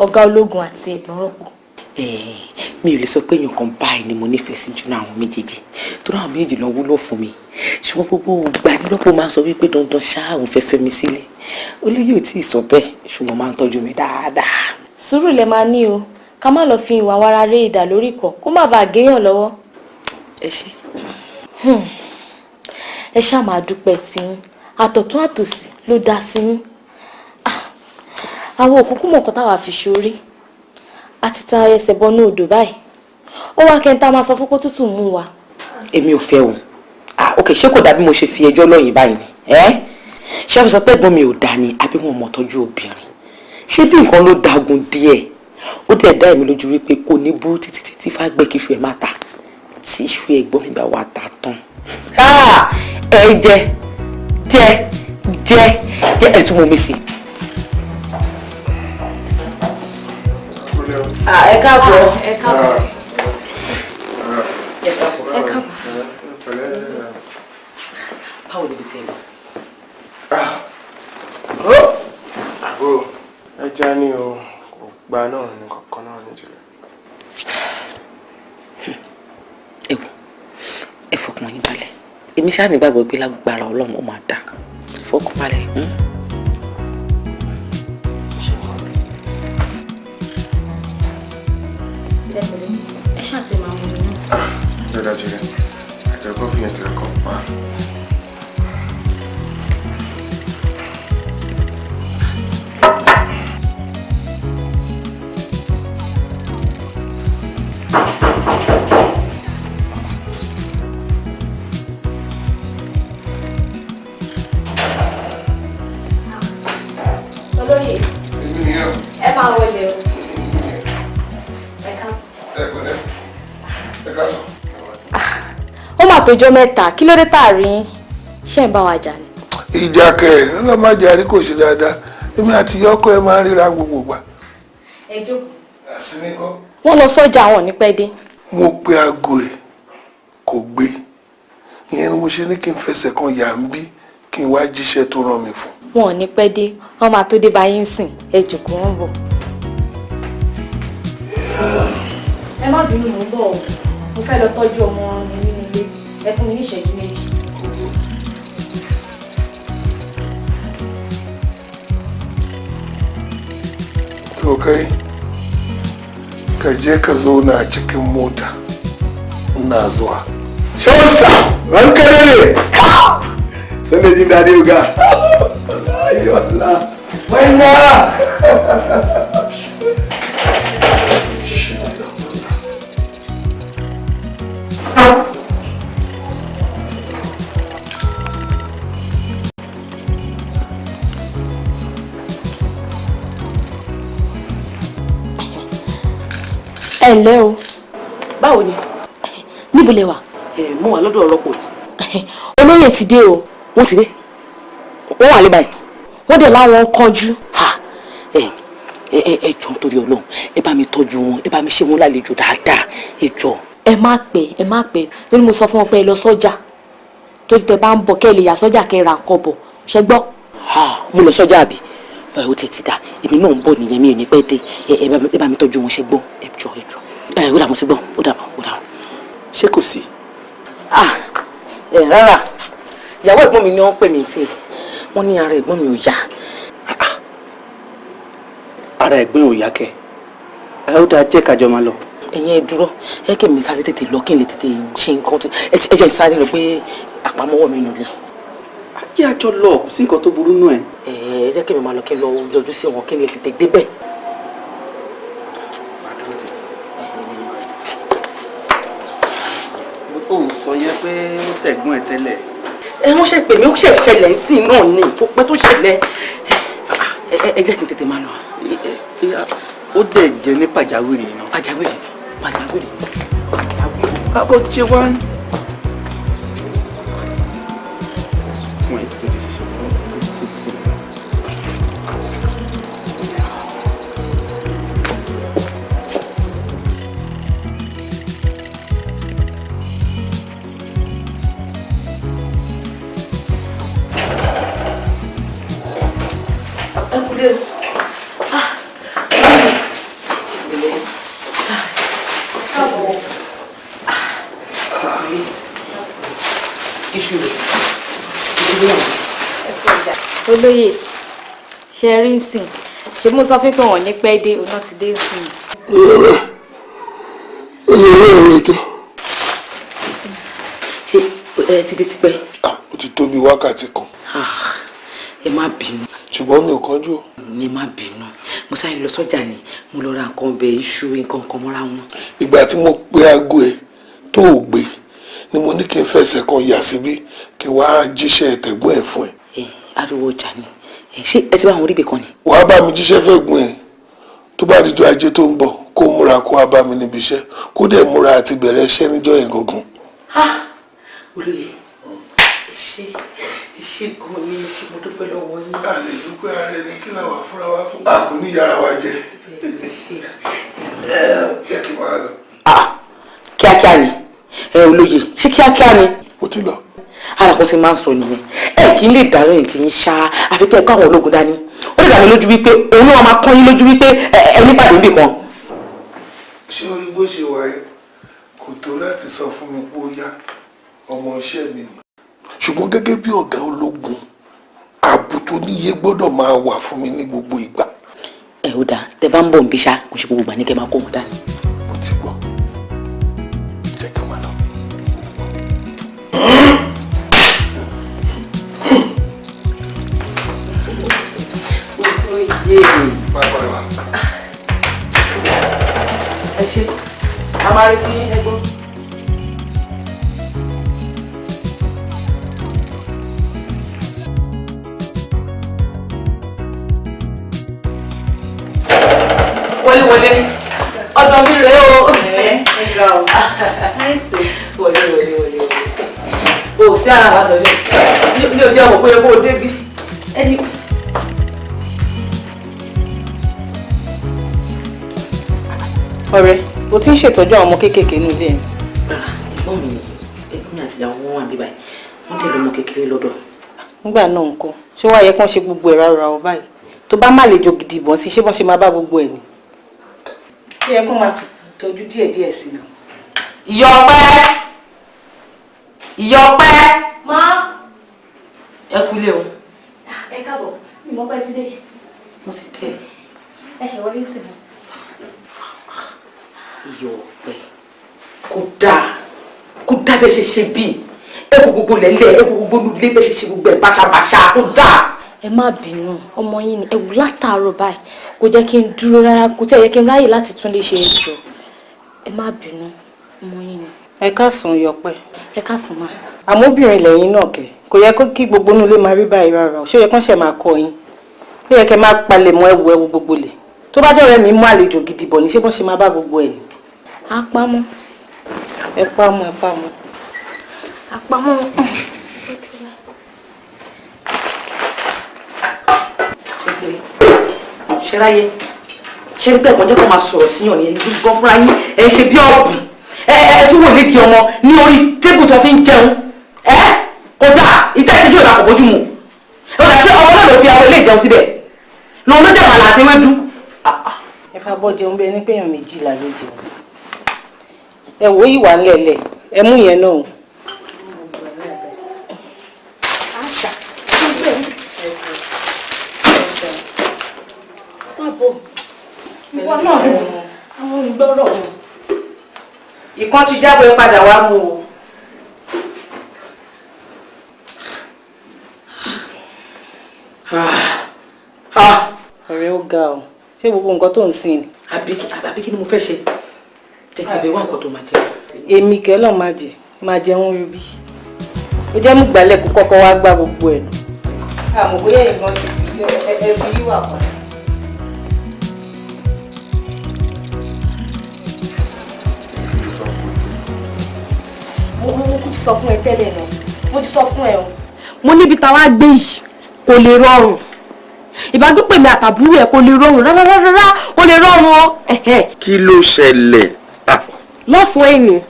ọ̀gá ológun àti ẹ̀gbọ́n rọ̀pọ̀. mi ò lè sọ pé èèyàn kan báyìí ni mo nífẹ̀ẹ́ sí jù náà àwọn méjèèjì tó náà àwọn méjèèjì lọ wúlò fún mi ṣùgbọ́n gbogbo gbanilọ́pọ̀ máa ń sọ wípé dandan ṣáà òun fẹ́ fẹ́ mi sílé olóyè ò tí ì sọ bẹ́ẹ̀ ṣùgbọ́n máa ń tọ́jú mi dáadáa. sùúrù lẹ máa ní o ká má lọ fi ìwà wàrà ré ìdà lórí ikọ̀ kó má bàa géèyàn lọ́wọ́. ẹ ṣe. ẹ ṣáà máa dúpẹ́ tí àtọ̀tún àtòsí ló dá sí yín àwọn òkúkú mọ̀ọ́kan táwa fi ṣorí àti ta ẹsẹ̀ bọnú odò báyìí ó wá kẹ́ńtà máa sọ fún pé tútù mú wa. èmi ò fẹ́ o ok ṣé kò dàbí mo ṣe fi ẹjọ́ lọ́yìn báyìí ni ṣé wọ́n sọ pé ẹ̀gbọ́n mi ò dá ni àbí wọn mọ̀ tọ́jú obìnrin ṣé bí nǹkan ló dagun díẹ̀ ó dẹ̀ dá èmi lójú wípé kò ní burú títí títí fàgbẹ́ kí iṣu ẹ̀ má ta tí iṣu ẹ̀gbọ́n mi bá wà ta tán ẹ jẹ ẹ tún mọ mi sí. ẹ káàbọ̀. ẹ káàbọ̀. ẹ káàbọ̀. báwo ni ibi tí ẹ lọ. àbúrò ẹja ní o kò gba náà ní kankan náà ní ìjìnlẹ̀. ẹ wò ẹ fọkàn yín balẹ̀ èmi ṣáà nígbàgbọ́ pé lágbára ọlọ́run ó máa dà fọkàn balẹ̀. ẹ ṣáà ti máa mú mi náà. dáadáa jẹ àtẹ̀kọ́ fi yẹn tẹ̀lé kan pa. olóyè ẹ máa wọlé o. ẹ ká. ẹ pẹ̀lẹ́. mà tójọ́ mẹ́ta kí ló dé tá a rí yín ṣé ń bá wa jà ni. ìjà kẹ ọlọmọdé àrí kò ṣe dáadáa èmi àti yọkọ ẹ máa ń ríra gbogbo gbà. ẹ jókòó. àsìní kọ́. wọ́n lọ sọ́jà wọn ní pẹ́ dé. mo pe aago ẹ kò gbé ìyẹn ni mo ṣe ní kí n fẹsẹ̀ kan yà ń bí kí n wá jíṣẹ́ tó rán mi fún. wọn ò ní pẹ́ dé wọ́n máa tó dé báyìí ń sìn ẹ jókòó wọn bọ̀. ẹ má bínú mò ń bọ̀ o mo fẹ́ lọ tọ́jú ọmọ mi nínú ilé ẹ fún mi ní ìṣẹ́jú méjì. to kai ka je ka zauna a cikin mota ina zuwa. Shansa ranka ne san da jin daɗi ga ayo Allah wannan ẹ ǹlẹ́ o. báwo ni. níbo lẹ wà. mo wà lọ́dọ̀ ọ̀rọ̀pọ̀. olóyè ti dé o. wọ́n ti dé wọ́n wà lé báyìí. wọ́n dẹ̀ láwọn kánjú. ẹ jọ̀ọ́ nítorí Ọlọ́run ẹ bá mi tọ́jú wọn ẹ bá mi ṣe wọn lálejò dáadáa ẹ jọ̀ọ́. ẹ má pẹ́ lórí mo sọ fún wọn pé ẹ lọ sọ́jà torí tẹ bá ń bọ̀ kẹ́ ẹ lè yà sọ́jà kẹ́ ẹ ra nǹkan bọ̀ ṣẹ gbọ́. mo lọ sọ́jà àbí ó tẹ̀ ti dá èmi náà ń bọ̀ nìyẹn mi ò ní pẹ́ dé ẹ bá mi tọ́jú wọn ṣẹ gbọ́ ẹ jọ̀ọ́ ó dà mo ti gbọ́ ó dà ṣé kò sí. rárá ìyàwó ẹ̀gbọ́n mi ni wọ́n pè mí sí wọ́n ní ara ẹ̀gbọ́n mi ò yá. ara ẹ̀gbọ́n ò yá kẹ́ ẹ ó dáa jẹ́ kájọ máa lọ. ẹ̀yin ẹ dúró ẹ kí mi sáré tètè lọ kí n lè tètè ṣe nǹkan tó ẹ jẹ́ sáré lọ pé àpamọ́wọ́ mi nù lé. ajé àjọ lọ kò sí nǹkan tó burú nù ẹ. ẹ jẹ́ kí mi máa lọ kí n lọ yọjú sí wọn kí n lè tètè débẹ̀. ó sọ yẹ pé ó tẹ̀gbọ́n ẹ tẹ́lẹ̀. wọ́n ṣe pè mí ó ṣe ṣẹlẹ̀ sí i náà ni kó pẹ́ tó ṣẹlẹ̀ ẹ jẹ́ kí n tètè máa lọ. ó dẹ̀ jẹ́ ní pàjáwìrì náà. pàjáwìrì. àbọ̀ ṣe wá. olóyè ṣe rí ń sìn ṣe mo sọ fún pé wọn ní pẹ́ dé ọ̀nà ti dé sìn. ṣé ẹ ti dé tipẹ́. ó ti tó bí wákàtí kan. ẹ má bínú. ṣùgbọ́n mi ò kánjú o. ẹ má bínú mo sáré lọ sọ́jà ni mo lọ ra nǹkan ọbẹ̀ iṣu nǹkan kan mọ́ra wọn. ìgbà tí mo pe aago ẹ tó o gbé ni mo ní kí n fẹsẹ̀ kan yà síbí kí n wá jíṣẹ́ tẹ̀gbọ́n ẹ̀ fún ẹ. ariwo ọjà ni ṣé ẹ ti bá àwọn oríbi kan ni. wàá bá mi jíṣẹ́ fẹ́ gbọ́n ẹ tó bá dijọ́ ajé tó ń bọ̀ kó múra kó wá bá mi níbi iṣẹ́ kó dẹ̀ múra àti bẹ̀rẹ̀ iṣẹ́ níjọ́ yẹn gangan. olóyè ṣe gan ni ṣe mo dúpẹ́ lọ́wọ́ yín. a lè dúpẹ́ ara ẹni kí làwọn afúnra wa fún. a kò ní yàrá wa jẹ. ẹ kì í máa lọ. kíákíá ni olóyè ṣé kíákíá ni. mo ti lọ. ara kan sì máa ń sọ nìyẹn kì í lè dàrú ẹ̀ tí ń ṣá àfi tẹ́ ẹ kọ́ àwọn ológun dání ó lè dà mí lójú wípé òun náà máa kọ́ yín lójú wípé ẹni pàdé níbì kan. ṣé orí bó ṣe wà yẹn kò tó láti sọ fún mi pé ó yá ọmọ iṣẹ́ mi ni. ṣùgbọ́n gẹ́gẹ́ bí ọ̀gá ológun ààbò tó níye gbọ́dọ̀ máa wà fún mi ní gbogbo ìgbà. ó dáa tẹ́ bá ń bọ̀ ń bí ṣá kò ṣe gbogbo ìgbà ní kẹ́ máa kó wọn dání. mo ti gbọ́ jẹ́ kí n máa lọ. ẹ ṣe a máa retí yín ṣẹ́gbọ́n. wọlé ọ̀dọ̀ mi rèé o. nice place. wọlé. sí ara látọ̀jọ́ ní ojú ọmọ pé kó o débi ẹni. ọ̀rẹ́ o ti ń ṣètọ́jú àwọn ọmọ kéékèèké ní ilé ẹ̀. ẹ̀gbọ́n mi àti ìyàwó wọn wà bí báyìí wọ́n tẹ̀lé ọmọ kékeré lọ́dọ̀. nígbà náà nǹkan ṣé wàá yẹ kán ṣe gbogbo ẹ̀ rárá o báyìí tó bá má lè jò gidi ìbọn sí ṣé bọ́n ṣe máa bá gbogbo ẹ̀ ni. ó yẹ kó máa fi tọ́jú díẹ̀díẹ̀ sí i. ìyọpẹ́. má. ẹ kúlé o. ẹ káàbọ̀ mi mọ́ pẹ́ sí dé. mo ti tẹ̀. ẹ ṣe wọlé sí mi. ìyọpẹ́ kó dá bẹ́ẹ̀ ṣe ṣe bíi ẹ̀kú gbogbo lẹ́lẹ̀ ẹ̀kú gbogbo nílé bẹ́ẹ̀ ṣe ṣe gbogbo ẹ̀ báṣabàṣa kó dá. ẹ má bínú ọmọ yín ni ẹwù látàárọ̀ báyìí kò jẹ́ kí n dúró rárá kò tẹ́ yẹ kí n ráyè láti tún lè ṣe ètò ẹ má bínú ọmọ yín ni. ẹ káàsán Yọpẹ́. ẹ káàsán máa. àmóbìnrin lẹ́yìn náà kẹ̀ kò yẹ kí gbogbo inú ilé máa rí báyìí rárá ṣé ó yẹ kán ṣe máa kọ yín ó yẹ kẹ́ máa palẹ̀ mọ́ ẹwu gbogbo lẹ̀ tó bá jọ̀rẹ́ mi mú àlejò gidi bọ̀ ní ṣé bọ́n ṣe máa bá gbogbo ẹ̀ ni. apamọ́. ẹ pamọ́. apamọ́. ṣẹ́ráyé ṣe ní pẹ̀pọ̀ jẹ́ kó máa sọ̀rọ̀ síyàn ní ẹni gan fúnra yín ẹ ṣe bí ọ̀bùn ẹ tún wò lédi ọmọ ní orí tébù tó fi ń jẹun kódà ìtẹ́síjú ìlà kò bójú mu ọ̀dà ṣé ọmọ náà ló fi àwọn ilé ìjẹun síbẹ̀ lòun ló jẹ́ màlà àti ewédú. ẹ fà bọ́ jẹun bẹ́ẹ̀ ní péyàn méjìlá ló jẹun ẹ wò ìwà ńlẹ̀lẹ̀ ẹ mú yẹn náà. ìwọ náà àwọn olùgbọ́rọ̀ wọn. ìkan ti jábọ̀ ẹ padà wá mú o. ọ̀rẹ́ ó ga ọ ṣé gbogbo nǹkan tó ń sìn ni. àbí kí ni mo fẹ́ ṣe tètè bẹ wá nǹkan tó máa jẹ. èmi kẹ́lọ́ máa jẹun rubí ó jẹ́ mú gbálẹ̀ kó kọ́kọ́ wá gbá gbogbo ẹ̀ nù. àmọ́ bóyá ìgbọ́n ẹ fi yíwà padà. mo ti sọ fún ẹ tẹ́lẹ̀ náà mo ti sọ fún ẹ o. mo níbi táwa gbé yìí kò lè rọrùn ìbágbépè mi àtàbúrò ẹ kò lè rọrùn rárá kò lè rọrùn o. kí ló ṣẹlẹ̀? lọ́sàn-án èèyàn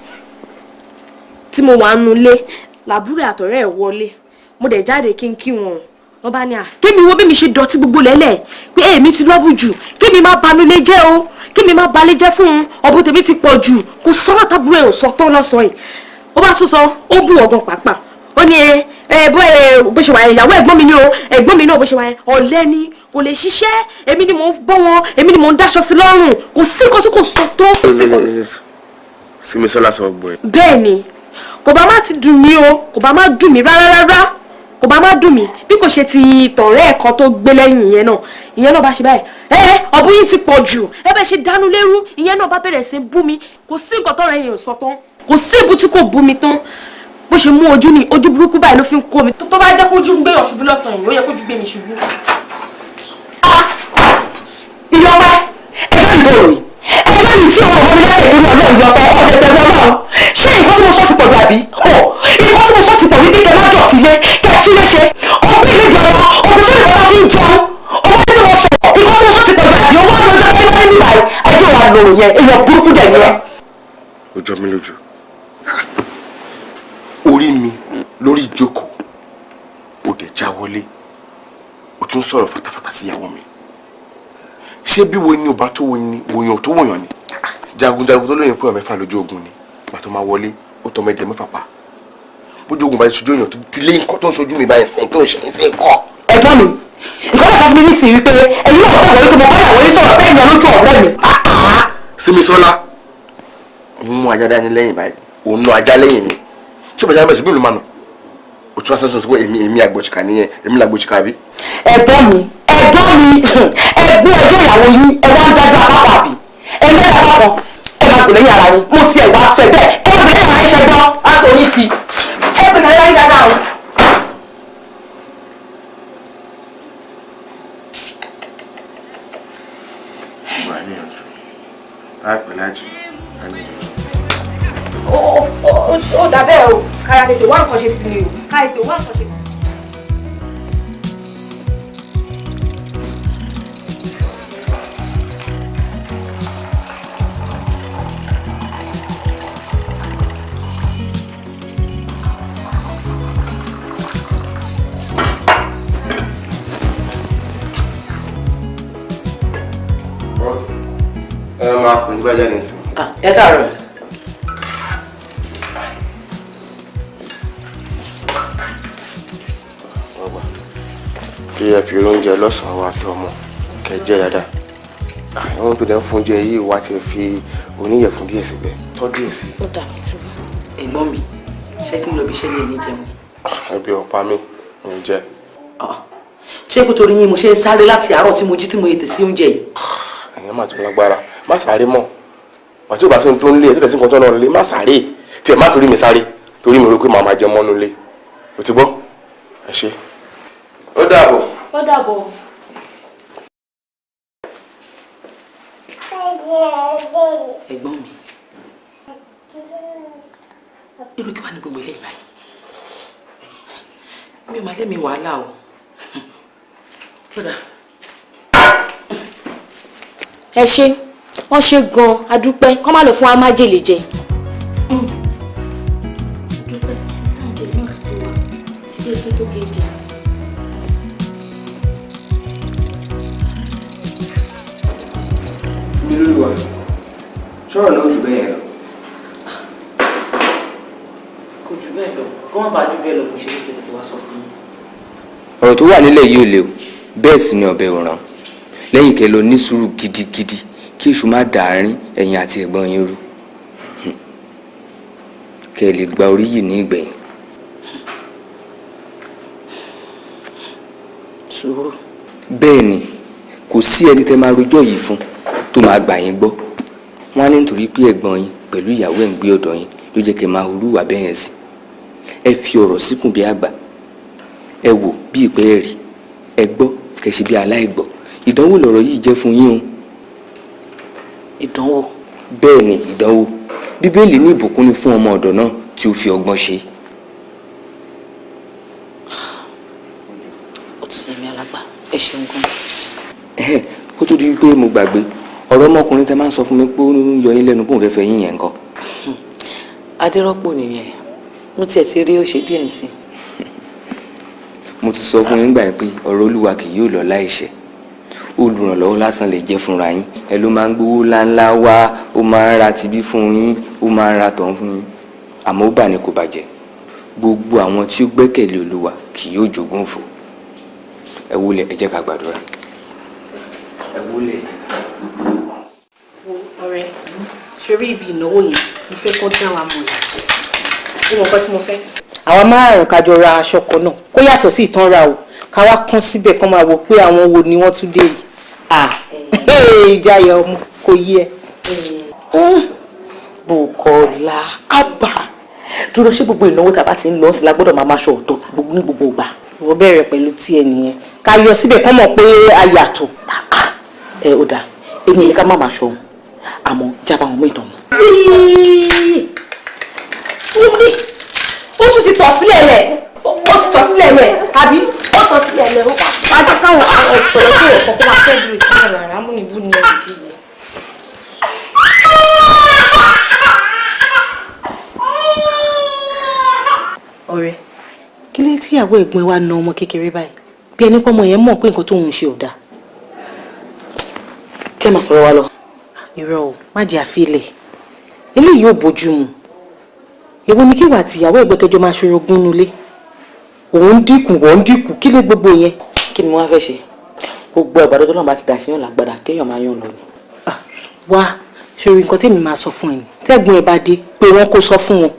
tí mo wà nínú ilé làbúrò àtọ̀rẹ́ ẹ̀ wọlé mo dẹ̀ jáde kí n kí wọn wọ́n bá ní kémi wo bí mi ṣe dọ̀tí gbogbo lẹ́lẹ̀ pé èmi ti lọ́bù jù kémi má banúlé jẹ́ o kémi má balẹ̀ jẹ́ fún un ọ̀bùn tèmi ti pọ̀ jù kò sọ́nà tábúrò ẹ̀ ò sọ tó lọ́sàn-án yìí ó bá tún sọ ó bù ọ̀gàn pàápàá ó ní bó ṣe wà yẹn ìyàwó ẹ̀gbọ́n mi ni o ẹ̀gbọ́n mi náà bó ṣe wà yẹn ọ̀lẹ ni kò lè ṣiṣẹ́ èmi ni mò ń bọ́ wọn èmi ni mò ń dáṣọ sí lọ́rùn kò sí nǹkan tí kò sọ tó. Simisola sọ gbọ́ ẹ. bẹ́ẹ̀ ni kò bá má ti dùn mí o kò bá má dùn mí rárá kò bá má dùn mí bí kò ṣe ti tọ̀rẹ́ ẹ̀kan tó gbé lẹ́yìn ìyẹn náà bá ṣe báyìí ọ̀bùn yìí ti pọ̀ jù ẹ bẹ́ẹ̀ ṣe dánú lérú ìyẹn náà bá bẹ̀rẹ̀ sí bú mi kò sí nǹkan tọ́rọ̀ ẹ̀yìn ò sọ tán kò sí ìbú tí kò bú mi tán bó ṣe mú ojú ni ojú burúkú báyìí ló fi ń kó mi tó bá jẹ́ kójú ń gbé yàn ṣubú lọ́sàn-án yìí ó yẹ kójú gbé mi ṣubú. ìyọpẹ́ ẹjọ́ ìdòrò yìí ẹjọ́ yìí tí ọmọ mi lẹ́sẹ̀ ìdúró ọlọ́run ìyọpẹ́ ọ̀dẹ̀dẹ̀ ọlọ́run ṣé nǹkan tí mo sọ ti pọ̀ dàbí nǹkan tí mo sọ ti pọ̀ wípé kẹ má dọ̀tí lé kẹ tún lé ṣe ọgbẹ́ ilé ìjọba ọgbẹ́ sọ́dọ̀ ìbọn fi ń jẹun ọmọ nínú wọn sọ̀rọ̀ nǹkan tí mo sọ ti pọ̀ dàbí owó àwọn ọjọ́ pé máa ń níbàá ẹjọ́ wa lòrò yẹn èèyàn burúkú dẹ̀ yẹn. ó jọ mí lójú orí mi lórí ìjókòó ó dẹ̀ já wọlé ó tún sọ̀rọ̀ fatafata sí ìyàwó mi ṣé bí wo ni ò bá tó wo ni wòyàn tó wòyàn ni jagunjagun tó lóyún pé ọmọ mẹ́fà lójú ogun ni ìgbà tó máa wọlé ó tọ́ mẹ́jẹ mẹ́fà pa bójú ogun bá ti ṣojú èèyàn tó ti lé nǹkan tó ń ṣojú mi báyìí sẹ́yìn tó ń ṣe é sí nǹkan. ẹ̀gbọ́n mi nǹkan tó sọ fún mi nísìnyí wípé ẹ̀yin náà gbàgbọ́ wípé mo bá ìyàwó yín sọ̀rọ̀ bẹ́ẹ̀ ni ọlójú ọ̀rẹ́ mi. Simisola òun mú ajá dání lẹ́yìn báyìí òun ná ajá lẹ́yìn mi tí òbí ajá bẹ̀rẹ̀ sí bí ìlú máa nà ó tún wá sẹ́sọ̀ sọ pé èmi àgbọ̀chìkà nìyẹn èmi làgbọ̀chìkà bí. ẹ̀gbọ́n mi ẹgbẹ́ ọjọ́ ìyàwó yín ẹ wá ń dájú apákan àbí ẹgbẹ́ apákan ẹ máa gbè lẹ́yìn ara yín mo tiẹ̀ wá fẹ́ bẹ́ẹ̀ ẹ máa gbè lẹ́yìn ara yín ṣẹgbọ́n látòrí ti ẹ gbè lẹ́yìn ara yín dáadáa o. ìgbà níyànjú láìpẹ́ láìjù ó dà bẹ́ẹ̀ o kára tètè wá nǹkan ṣe fún mi o ká tètè wá nǹkan ṣe fún mi. máa pè ní bájá nìsín. Ẹ káàárọ̀. Ọgbà kí ẹ fi oúnjẹ lọ́sàn-án wa tó ọmọ kẹ jẹ́ dáadáa. Àwọn tó dẹ̀ ń fún oúnjẹ yìí wá ti fi oníyẹ̀fun díẹ̀ síbẹ̀ tọ́ díẹ̀ sí. Ó dà mí sùúrù. Ẹ̀gbọ́n mi, ṣé tí ń lọ bí iṣẹ́ ní ẹ̀yìn jẹun? Ẹbí ọ̀pá mi ń jẹ. Ṣé kó torí yín mo ṣe ń sáré láti àárọ̀ tí mo jí tí mo yètè sí oúnjẹ yìí? Ẹ̀yìn má tún lágbára, má sáré mọ́. Àti ò bá sí ohun tó ń lé ẹ̀ tó dẹ̀ sí nǹkan tó náà lé má sáré. Tí ẹ má torí mi sáré, torí mi rò pé màá máa jẹ mọ́nú lé. O ti gbọ́? Ẹ ṣé. Ó dàbọ̀. Ó dàbọ̀. Ẹ̀gbọ́n mi, irú kí wàá ní gbogbo ilé ìbáyìí? Mi ò máa lé mi wàhálà o. Ẹ ṣé wọ́n ṣe gan-an adúpẹ́ kọ́ má lọ fún wa májèlé jẹ. Sinmi lórí wa ṣọ́rọ̀ náà jù bẹ́ẹ̀ lọ. Kò jù bẹ́ẹ̀ lọ, kó má bàa jù bẹ́ẹ̀ lọ kò ṣe é pé tètè wá sọ fún mi. Ọ̀rọ̀ tó wà nílẹ̀ yìí ò léwu bẹ́ẹ̀ sì ni ọ̀bẹ òràn lẹ́yìn kẹ́ lọ ní sùúrù gidigidi kí èṣù má dàárín ẹ̀yin àti ẹ̀gbọ́n yín rú kẹ́ ẹ lè gba orí yìí ní ìgbẹ̀yìn. Sùúrù. Bẹ́ẹ̀ ni kò sí ẹni tẹ́ máa rojọ́ yìí fún tó máa gbà yín gbọ́ wọ́n á ní nítorí pé ẹ̀gbọ́n yín pẹ̀lú ìyàwó ẹ̀ ń gbé ọ̀dọ̀ yín ló jẹ́ kẹ́ máa hurúwà bẹ́ẹ̀ yẹn sí. Ẹ fi ọ̀rọ̀ síkùn bí àgbà ẹ wò bí ìpẹ́ ẹ̀ rí ẹ gbọ́ kẹ́ ṣe bí aláìgbọ́ ìdánwò lọ̀rọ̀ yìí jẹ́ fún yín o. Ìdánwò. Bẹ́ẹ̀ ni ìdánwò bíbélì ní ìbùkún ni fún ọmọ ọ̀dọ̀ náà tí ó fi ọgbọ́n ṣe. Ó ti sẹ́mi alàgbà ẹ ṣeun gan. Kó tó di pé mo gbàgbé ọ̀rọ̀ ọmọkùnrin tẹ máa ń sọ fún mi pé ó ń yọ yín lẹ́nu pé òun fẹ́ fẹ́ yín yẹn nǹkan. Adérọ́pò nìyẹn mo tiẹ̀ ti rí ó ṣe díẹ̀ sí. Mo ti sọ fún yín gbà yín pé ọ̀rọ̀ Olúwa kì yóò lọ láìṣẹ olùrànlọ́wọ́ lásán lè jẹ́ fúnra yín ẹ ló máa ń gbówó ńláńlá wá ó máa ń ra tibí fún yín ó máa ń ra tọ̀hún fún yín àmọ́ ó bà ní kò bàjẹ́ gbogbo àwọn tí ó gbẹ́kẹ̀lé Olúwa kì yóò jogún òfò ẹ wólẹ̀ ẹ jẹ́ ká gbàdúrà ẹ wólẹ̀. Ọ̀rẹ́ ṣorí ibi ìnáwó yẹn mo fẹ́ kó dá wa mọ̀ ní mo nǹkan tí mo fẹ́. Àwọn márùn-ún kájọ ra aṣọ kan náà kó yàtọ̀ sí ìtànra o ká wá kán síbẹ̀ kán máa wò pé àwọn wo ni wọ́n tún dé yìí. Ìjayà ọmọ kò yí ẹ. Bùkọ́lá àbá dúró ṣé gbogbo ìnáwó tàbá ti ń lọ sí la gbọ́dọ̀ máa máa ṣọ ọ̀tọ̀ ní gbogbo ìgbà. Wọ́n bẹ̀rẹ̀ pẹ̀lú tí ẹ nìyẹn ká yọ síbẹ̀ kán mọ̀ pé a yàtọ̀. Ẹ ò dáa èmi ní ká má máa ṣọ òun àmọ́ jábà wọn mú ìtàn mi. Ó tún ti tọ̀ sílẹ̀ lẹ̀ ó ti tọ̀ sílẹ̀ lẹ̀ àbí ó tọ̀ sílẹ̀ lẹ̀ ó máa jẹ́ káwọn ọ̀pọ̀lọpọ̀ tó yẹ kọ́kọ́ máa fẹ́ dúró sí ọ̀rọ̀ àrà múnibú ni ẹ̀rù kì í yẹ. Ọ̀rẹ́ kí ló tí ìyàwó ẹ̀gbọ́n wa na ọmọ kékeré báyìí bí ẹni pọ́mọ yẹn mọ̀ pé nǹkan tó ń ṣe ò dáa. Kí ẹ máa sọ̀rọ̀ wa lọ. Irọ́ o má jẹ́ àfilẹ̀ eléyìí yóò bójú mu èwo ni kí wà tí ìyàwó ẹ̀gbẹ́kẹjọ máa ṣorogún nulẹ̀ òun dínkù wọ́n dínkù kí ló gbogbo yẹn. Kí ni mo wá fẹ́ ṣe gbogbo àgbàdo tó náà bá ti dà sí yàn lágbàdà kéèyàn máa yàn lọ ni. Wá ṣorí nǹkan tèmi máa sọ fún ẹ tẹ́gbọ́n ẹ bá dé pé wọ́n kó sọ fún wọn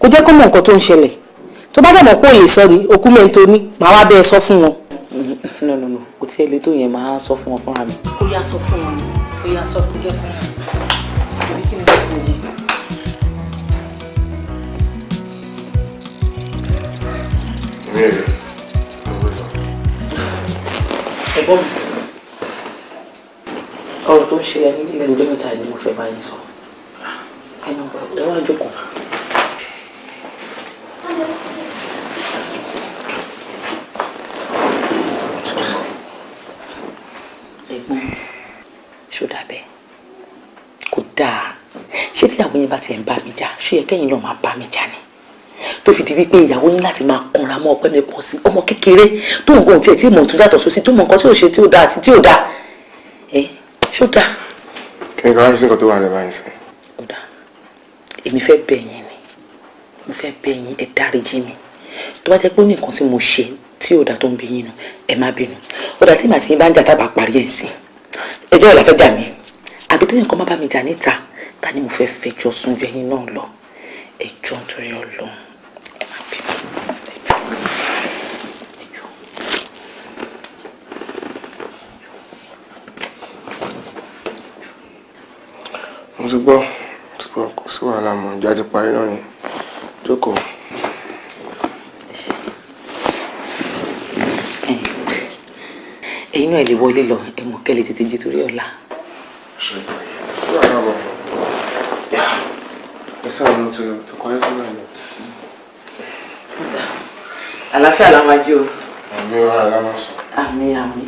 kó jẹ́ kó mọ̀ nǹkan tó ń ṣẹlẹ̀ tó bá dàbọ̀ pé òye sọ ni okú mẹ́ńtò ní màá wá bẹ́ẹ̀ sọ fún wọn. No kò tí ẹ lè tó yẹn máa sọ fún wọn fúnra mi. Ó yá sọ fún wọn ó yá sọ fún jẹ́ fún wọn kí ni gbogbo yẹn. Ẹ̀gbọ́n mi ọ̀rọ̀ tó ń ṣẹlẹ̀ ní ilẹ̀ ìjọ mẹ́ta ni mo fẹ́ bá yín sọ ẹnu ọ̀rọ̀ ẹ wá jókòó. ṣé tí àwọn yẹn bá ti ń bá mi jà ṣó yẹ kẹ́yìn náà máa bá mi jà ni tó fi di wípé ìyàwó yín láti máa kanra mọ́ ọpẹ́ mi pọ̀ sí ọmọ kékeré tó ń gbọ́n tiẹ̀ tí mọ̀ tó yàtọ̀ sósì tó mọ̀ nǹkan tí ò ṣe tí ò dáa àti tí ò dáa ṣó dáa. kí ni kí wọ́n á ṣe nǹkan tó wà lẹ́bàá yín sí. ó dáa èmi fẹ́ bẹ̀ yín ni mo fẹ́ bẹ̀ yín ẹ dáríjì mi tó bá jẹ́ pé ó ní nǹkan tí mo ṣe tí ò dáa tó ń bí yín nù ẹ má bínú ó dáa tí màá ti yín bá ń jà tábà parí ẹ̀ sí ẹjọ́ ìlà fẹ́ jà mí àbí tó yẹn kan má bá mi jà níta ta ni mo fẹ́ fẹjọ́ sùn yẹn náà lọ ẹjọ́ nítorí Ọlọ́run ẹ má bínú ẹjọ́. mo ti gbọ́ kò sí wàhálà mọ́ ìjà ti parí náà ni jókòó. ẹ̀yin náà lè wọlé lọ ẹ mọ̀ kẹ́lẹ́ tètè jí torí ọ̀la. àlàáfíà la máa jí o. àmì ọ̀hún la máa sọ. àmì àmì.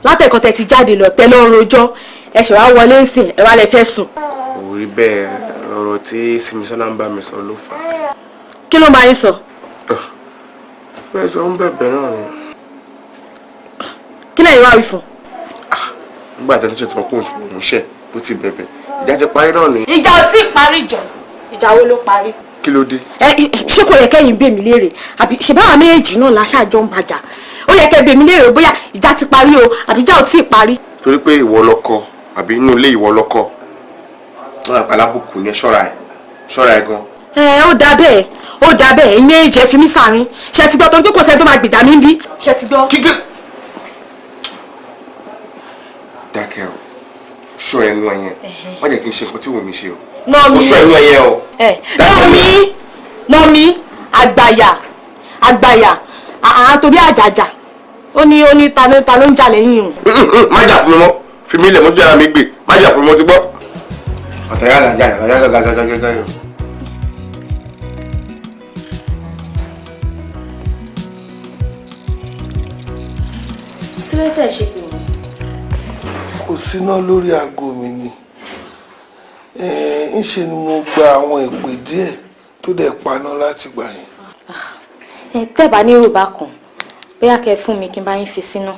látẹ̀kọ́ tẹ ti jáde lọ tẹ lọ́ọ́ rojọ́ ẹ ṣe wá wọlé ńsìn ẹ wá lẹ fẹ́ sùn. kò rí bẹ́ẹ̀ ọ̀rọ̀ tí Simisola ń bá mi sọ ló fà á. kí ló máa ń sọ. bẹ́ẹ̀ sọ ń bẹ̀bẹ̀ náà ni. kí lẹ́yìn wá wí fún. nígbà tí ẹlẹ́jọ́ ti mọ̀ pé òun ṣẹ̀ ló ti bẹ̀bẹ̀ ìjà ti parí náà ni. ìjà ò tí ì parí jọ ìjà wo ló parí. kí ló dé. ṣé kò yẹ kẹ́yìn bèmí léèrè àbí ṣe báwa méjèèjì náà láṣàjọ ń bàjá ó yẹ kẹ́ bèmí léèrè bóyá ìjà ti parí o àbí ìjà ò tí ì parí. torí pé ìwọ lọkọ àbí inú ilé ìwọ lọkọ wọn àpá alábùkù ní ṣọ́ra ẹ gan. ó dà bẹ́ẹ̀ ó dà bẹ́ẹ̀ ẹ̀yin méjì ẹ fi mí sàárín ṣe ti gbọ́ tó ń pé kò sẹ́ni tó máa gbìdá mi bí ṣe ti gbọ́. kíkẹ́ dákẹ́ o ṣọ́ ẹnu ẹyẹn wọ́n jẹ́ kí n ṣe nǹkan tí wọ́n mi ṣe o. nọ́ọ̀mí ṣọ́ ẹnu ẹyẹn o. nọ́ọ̀mí àgbàyà àtòrí àjàjà ó ní ta ló ń jà lẹ́yìn o. má jà fún mi mọ́ fi mí lẹ̀ mọ́tò yàrá mi gbé má jà fún mi mọ́ ti gbọ́. ọ̀tẹ̀ yàrá gàgàgàgàgàgà yẹn. kí ló tẹ̀ ṣe pé wọ́n. kò síná lórí aago mi ni ńṣe ni mo gba àwọn ìpè díẹ̀ tó dẹ̀ paná láti gbà yẹn. tẹ́ẹ̀bá ní yorùbá kan bóyá kẹ́ fún mi kí n bá yín fi síná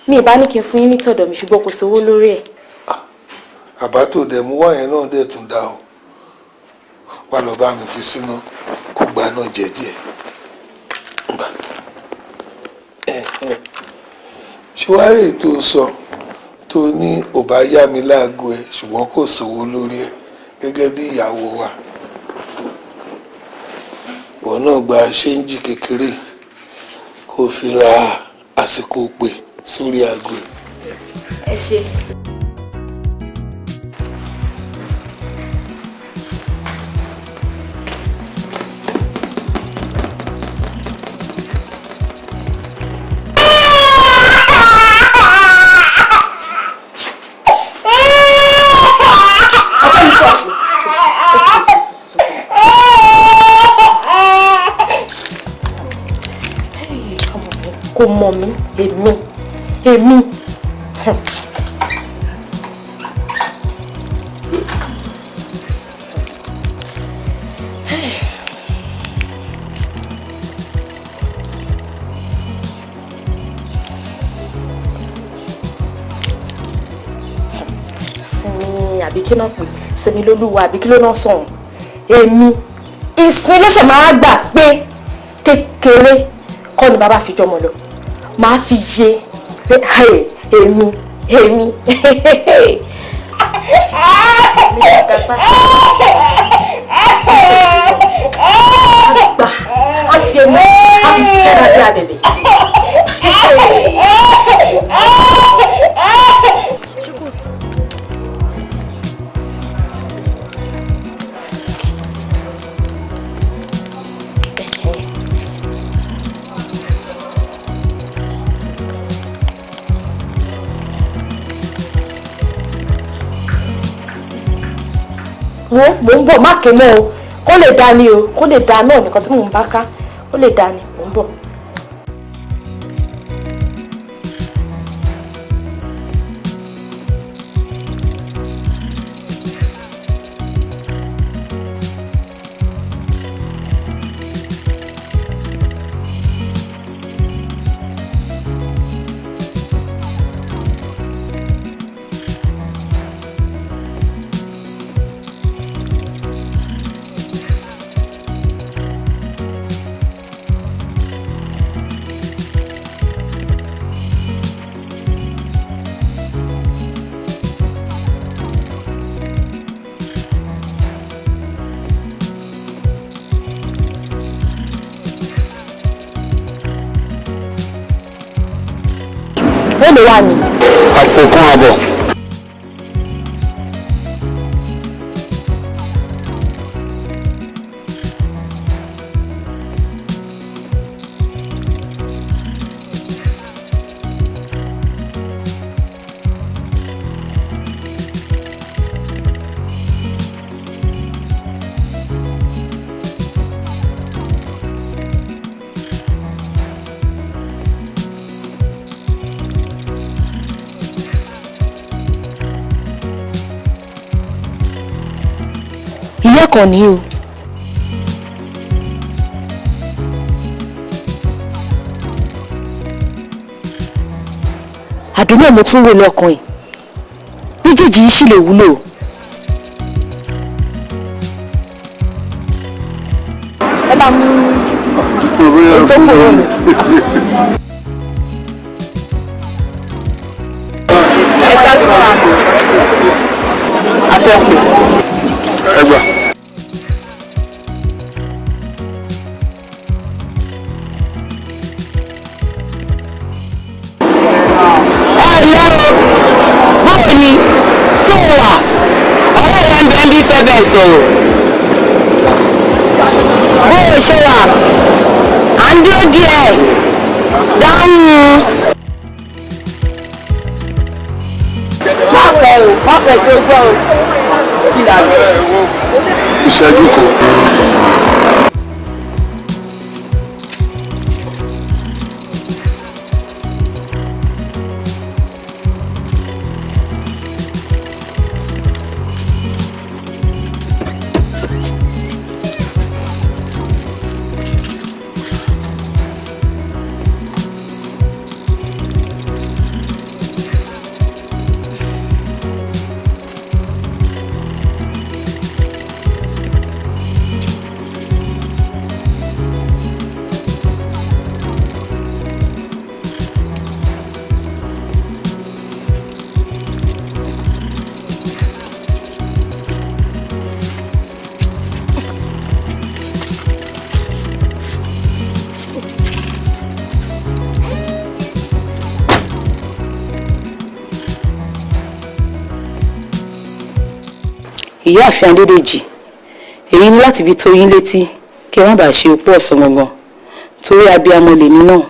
mi ìbá ní kí n fún yín nítọ̀dọ̀ mi ṣùgbọ́n kò sówó lórí ẹ̀. àbá tó dẹ̀ mú wáyẹn náà dẹ̀ tún dá o wà lọ bá mi fi síná kó gba náà jẹ díẹ̀. ṣé wàá rí ètò sọ tó ní ò bá yá mi láago ẹ ṣùgbọ́n kò sówó lórí ẹ gẹ́gẹ́ bí ìyàwó wa ìwọ náà gba ṣéǹjì kékeré kó fi ra àsìkò pè sórí aago ẹ. ẹ ṣe. kò mọ̀ mí èmi. Sinmi àbí kí náà pè Sinmi lólúwa àbí kí ló náà sọ̀hún èmi ìsìn ló ṣe máa gbà pé kékeré kọ́ ni bàbá fi jọmọ lọ máa fi yé pé èmi àgbà á fi èmi á fi fẹ́ràn bí abẹ̀bẹ̀. wo mò ń bọ̀ má ké mọ́ o kó lè dá ni o kó lè dá náà nìkan tí mò ń bá ká ó lè dá ni mò ń bọ̀. Ló wà ní. Àpò kan àbọ̀. Ìyá kan ní o. Àdúgbò mo tún wò lọ́kàn ẹ̀. Méjèèjì yìí sì lè wúlò. Ẹ bá mú tó kúrò mi. Ẹ ká sọ àfẹ́kù. Ẹgbà. Báwo ni sóòwà ọ̀rẹ́ rẹ̀ ń bẹ ń bí fẹ́ bẹ́ẹ̀ sọ̀rọ̀. Bó o ṣe wà à ń dúró díẹ̀ dáhùn. Má fẹ́ o, má fẹ́ sí ojú ọ̀run. Kí la rẹ̀? Ìṣẹ́jú kan. Ìyáàfin Adédèjì, èyí ní láti fi tó yín létí kí ẹ má bàa ṣe opó ọ̀sán gangan torí abiyamọ lèmi náà.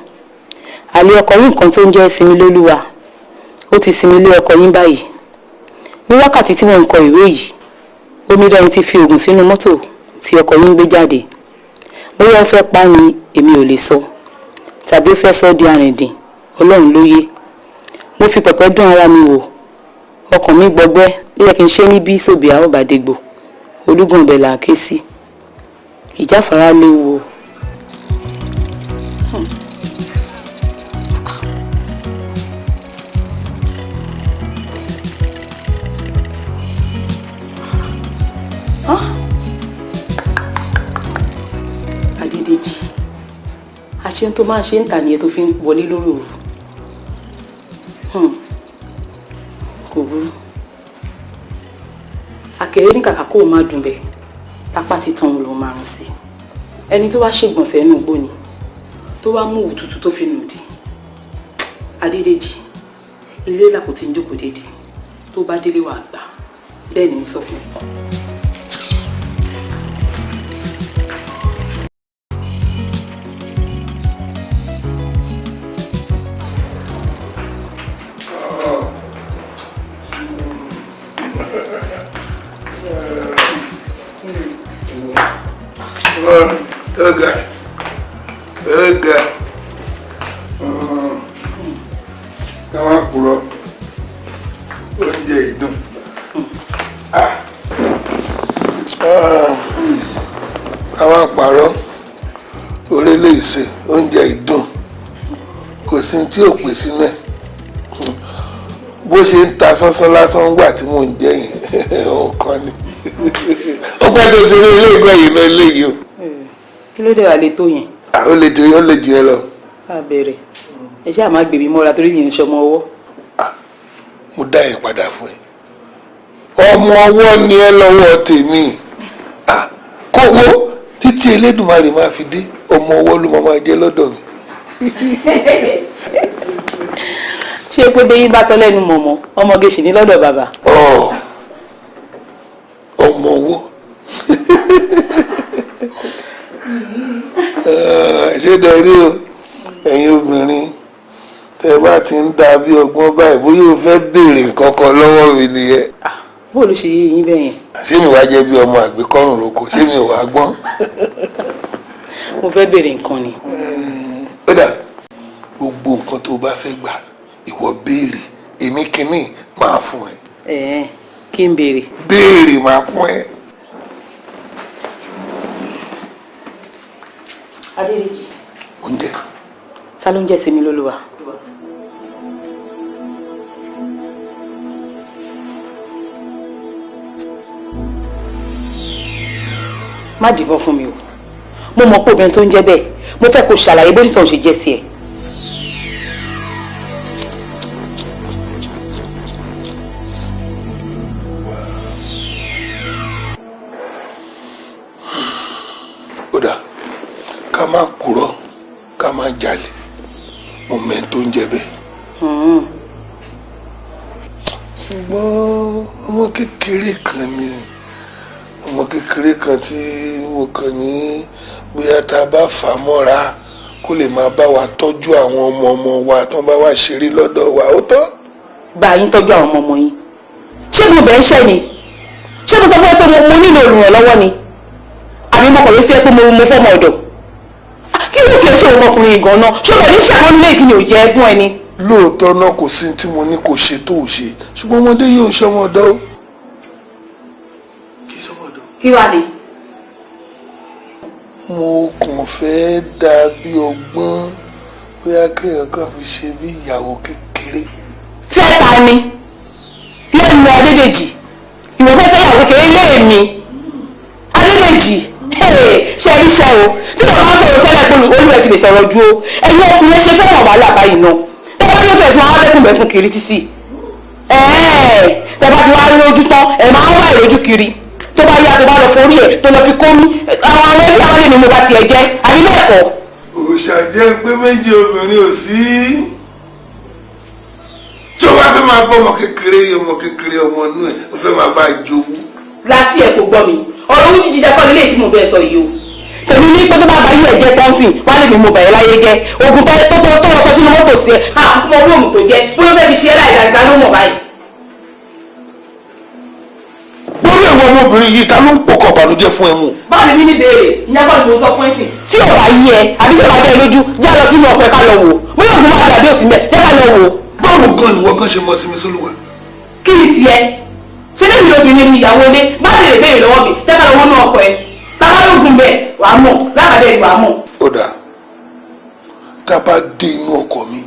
Àlè ọkọ yín nǹkan tó ń jẹ́ sinmi lólúwa ó ti sinmi lé ọkọ yín báyìí. Ní wákàtí tí mo ń kọ ìwé yìí omidan ti fi oògùn sínú mọ́tò tí ọkọ yín gbé jáde. Bóyá ó fẹ́ pa ni èmi ò lè sọ tàbí ó fẹ́ sọ di arìndìn Ọlọ́run ló yé. Mo fi pẹ̀pẹ́ dún ara mi wò ọkàn mi gbọgbẹ́ ló yẹ kí n ṣe ní bí Sòbìà Ọbàdégbò olúgun ọbẹ̀ là ń ké sí. Ìjáfara léwu o. Adédèjì àṣẹ tó máa ń ṣe ń tà nìyẹn tó fi ń wọlé lórí òru. Kò burú. Àkèré ní kàkà kó o máa dùn bẹ́ẹ̀ pápá títan ló máa rún sí. Ẹni tó wá ṣègbọ̀nsẹ̀ inú igbó ni tó wá mú òtútù tó fi nù dí. Adédèjì ilé làkò tí ń jókòó dédé tó bá délé wà gbà bẹ́ẹ̀ ni mo sọ fún ẹ. káwá kúrò oúnjẹ ìdùn káwá pààrọ̀ orí lè ṣe oúnjẹ ìdùn kò sí tí ò pè sínú ẹ̀ bó ṣe ń ta sánsán lásán gbà tí mò ń jẹ yẹn òun kan ni ó pẹ́ tó ṣe ní ilé ìgbọ́ yìí náà léyìí o. kí ló dé wà lè tó yẹn. ó lè jù ẹ lọ. a bẹ̀rẹ̀ ẹ ṣáà má gbèmí mọ́ra torí mi ò ń ṣọmọ ọwọ́. mo dá yẹn padà fún ẹ ọmọ ọwọ́ ni ẹ lọ́wọ́ tèmi kówó títí Elédùmarè máa fi dé ọmọ ọwọ́ ló máa jẹ lọ́dọ̀ mi. ṣé pé bẹ́yìn bá tọ́ lẹ́nu mọ̀mọ́ ọmọge sì ní lọ́dọ̀ bàbá. ọmọ ọwọ́ ṣé dẹ̀rí o ẹ̀yin obìnrin tẹ́ bá ti ń dà bí ọgbọ́n báyìí bóyá o fẹ́ béèrè nǹkan kan lọ́wọ́ mi nìyẹn. bó ló ṣe yé yín bẹ́ẹ̀ yẹn. ṣé mi wá jẹ́ bí ọmọ àgbékọ́rùn roko ṣé mi ò wá gbọ́n. mo fẹ́ béèrè nǹkan ni. ó dà gbogbo nǹkan tó bá fẹ́ gbà ìwọ béèrè èmi kìíní máa fún ẹ. kí n béèrè. béèrè máa fún ẹ. Adédèjì. oúnjẹ. ta ló ń jẹ́ Sẹ́mi lólúwa. má dìbọn fún mi o mo mọ̀ pé obìnrin tó ń jẹ́ bẹ́ẹ̀ mo fẹ́ kó ṣàlàyé bó nìtàn ṣe jẹ́ sí ẹ. kódà ká má kúrò ká má jalè mo mẹ́ tó ń jẹ́ bẹ́ẹ̀. ṣùgbọ́n ọmọ kékeré kan ni ọmọ kékeré kan tí mo kàn ní bóyá tá a bá fà á mọ́ra kó lè máa bá wa tọ́jú àwọn ọmọ wa tó ń bá wa ṣeré lọ́dọ̀ wa ó tán. bá yín tọ́jú àwọn ọmọ yín ṣé mo bẹ̀ ń ṣẹ́ ni ṣé mo sọ fún ẹ pé mo nílò olùrànlọ́wọ́ ni àbí mo kàn lè sí ẹ pé mo fọ́mọ ọ̀dọ̀ kí ló fi ṣe ọmọkùnrin gan náà ṣé bẹ̀ ní ṣàkóso ilé ìtìní ò jẹ́ fún ẹni. lóòótọ́ náà kò sí tí mo ní kò ṣe tó ò ṣe ṣùgbọ́n ọmọdé yóò ṣọmọ ọ̀dọ́ o. kí wàá ní. mo kàn fẹ́ dà bí ọgbọ́n bóyá kéèyàn kan fi ṣe bí ìyàwó kékeré. fẹ́ ta ni lẹ́nu Adédèjì ìwọ fẹ́ fẹ́ ìyàwó kékeré léèmí Adédèjì ṣe rí ṣe o tí wọn bá sọ̀rọ̀ fẹ́lẹ̀ pé olúwẹ̀ ti lè sọ̀rọ̀ ju o ẹ̀yin ọkùnrin ṣe fẹ́ràn wàhálà báyìí náà tẹ́ bá yóò tẹ̀sí wọn á bẹ́kùn bẹ́kùn kiri títì tẹ́ bá ti wá lójú tán ẹ̀ máa ń wá ìrójú kiri tó bá yá tó bá lọ forí ẹ̀ tó lọ fi kó mi àwọn ẹbí àwọn ènìyàn mo bá tiẹ̀ jẹ́ àbí bẹ́ẹ̀ kọ́. òòṣà jẹ́ pé méjì obìnrin ò sí tí o bá fẹ́ máa bọ́ ọmọ kékeré ọmọ inú ẹ̀ o fẹ́ máa bá a jowú. láti ẹ̀ kò gbọ́ mi ọ̀rọ̀ owó jíjí dákọ́ nílé tí mo bẹ́ẹ̀ sọ yìí o tèmi ní pé tó bá ba ilé ẹ̀ jẹ́ tọ́sìn wá lè mi mo bẹ̀rẹ̀ láyé jẹ́ ogun tó lọ sọ sínú mọ́tò sí ẹ àkókò owó òmù tó jẹ́ bóyá bẹ́ẹ̀ fi ṣe é láì dàgbà ló mọ̀ báyìí. lórí ẹ̀wọ̀n ọmọbìnrin yìí ta ló ń pọkàn ọ̀bànújẹ́ fún ẹ mú. báwo ni mí ní béèrè ìyẹn kọ́ ni mo sọ fún ẹ̀sìn. tí ò bá yí ẹ àbí tí ò bá dẹ́ lójú já lọ sínú ọkọ̀ ẹ̀ ká lọ wò bóyá ògùn máa dàbí òsì mẹ́ jẹ́ ká lọ wò. báwo gan ni wọ́n gan ṣe mọ Sẹ́mi sólúwa. kí ni tiẹ̀ ṣé lẹ́yìn lóbìnrin ni ìyàwó ilé má lè lè béèrè lọ́wọ́ mi jẹ́ ká lọ wọnú ọkọ̀ ẹ̀ tábà lóògùn bẹ́ẹ̀ wà á mọ̀ lábàdẹ́ ìwà á mọ̀. ó dà tá a bá dé inú ọkọ̀ mi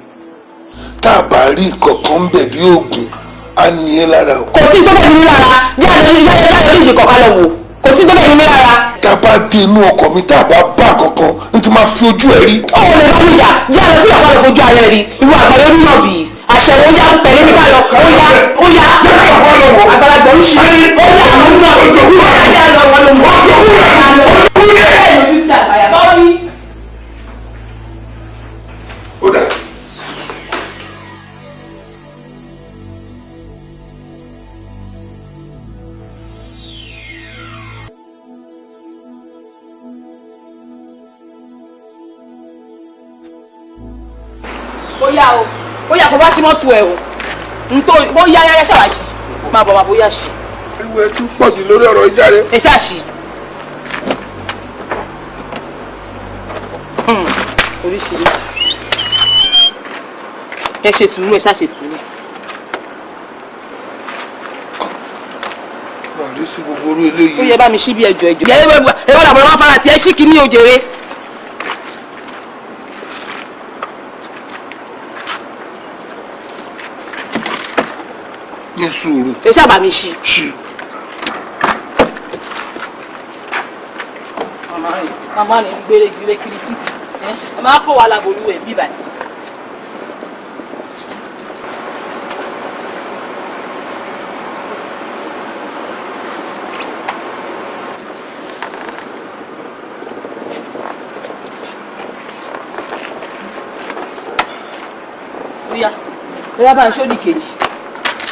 tá a bá rí nǹkan kan bẹ̀ bí oògùn á ní ẹ lára o. kò sí tó bẹ̀ ní lára jáde oríjì kọ̀ọ̀kan lọ wò kò sí tó bẹ̀ ní lára. tá a bá dé inú ọkọ̀ mi tá a bá bá kankan n ti máa fi ojú ẹ rí. ọ̀hún lè bá mi jà jáde sí ọ̀pá lọ fojú ara ẹ rí ìwọ àgbáyé nínú ọ̀bì àṣẹ ó yá pẹ̀lú nípa lọ ó yá àgbàlagbà ń ṣe ó yá àwọn ọmọ òjò wúwo àyà lọ wọn ló mọ ọjọ́ wúwo àyà lọ ó dà. ó yá kó bá tí mọ́tò ẹ̀ o ntọ́ bó yá yá ṣàwáṣì máa bọ̀ máa bó yá ṣì. ìwé tún pọ̀ jù lórí ọ̀rọ̀ ìjáde. ẹ ṣáàṣì. oríṣiríṣi. ẹ ṣe sùúrù ẹ ṣá ṣe sùúrù. àrí sí gbogbo orí eléyìí. ó yẹ bá mi ṣí bí ẹjọ́ ẹjọ́. ẹ wọ́n làbọ̀ máa fara tí ẹ ṣí kí ní òjèrè. ní sùúrù. ẹ ṣáà mi ṣí. ṣí. màmá rẹ̀ ń gbére kiri títì ẹ máa kó wa lágbo olúwẹ̀ bíbá ẹ̀. ẹ bá ń ṣó di kejì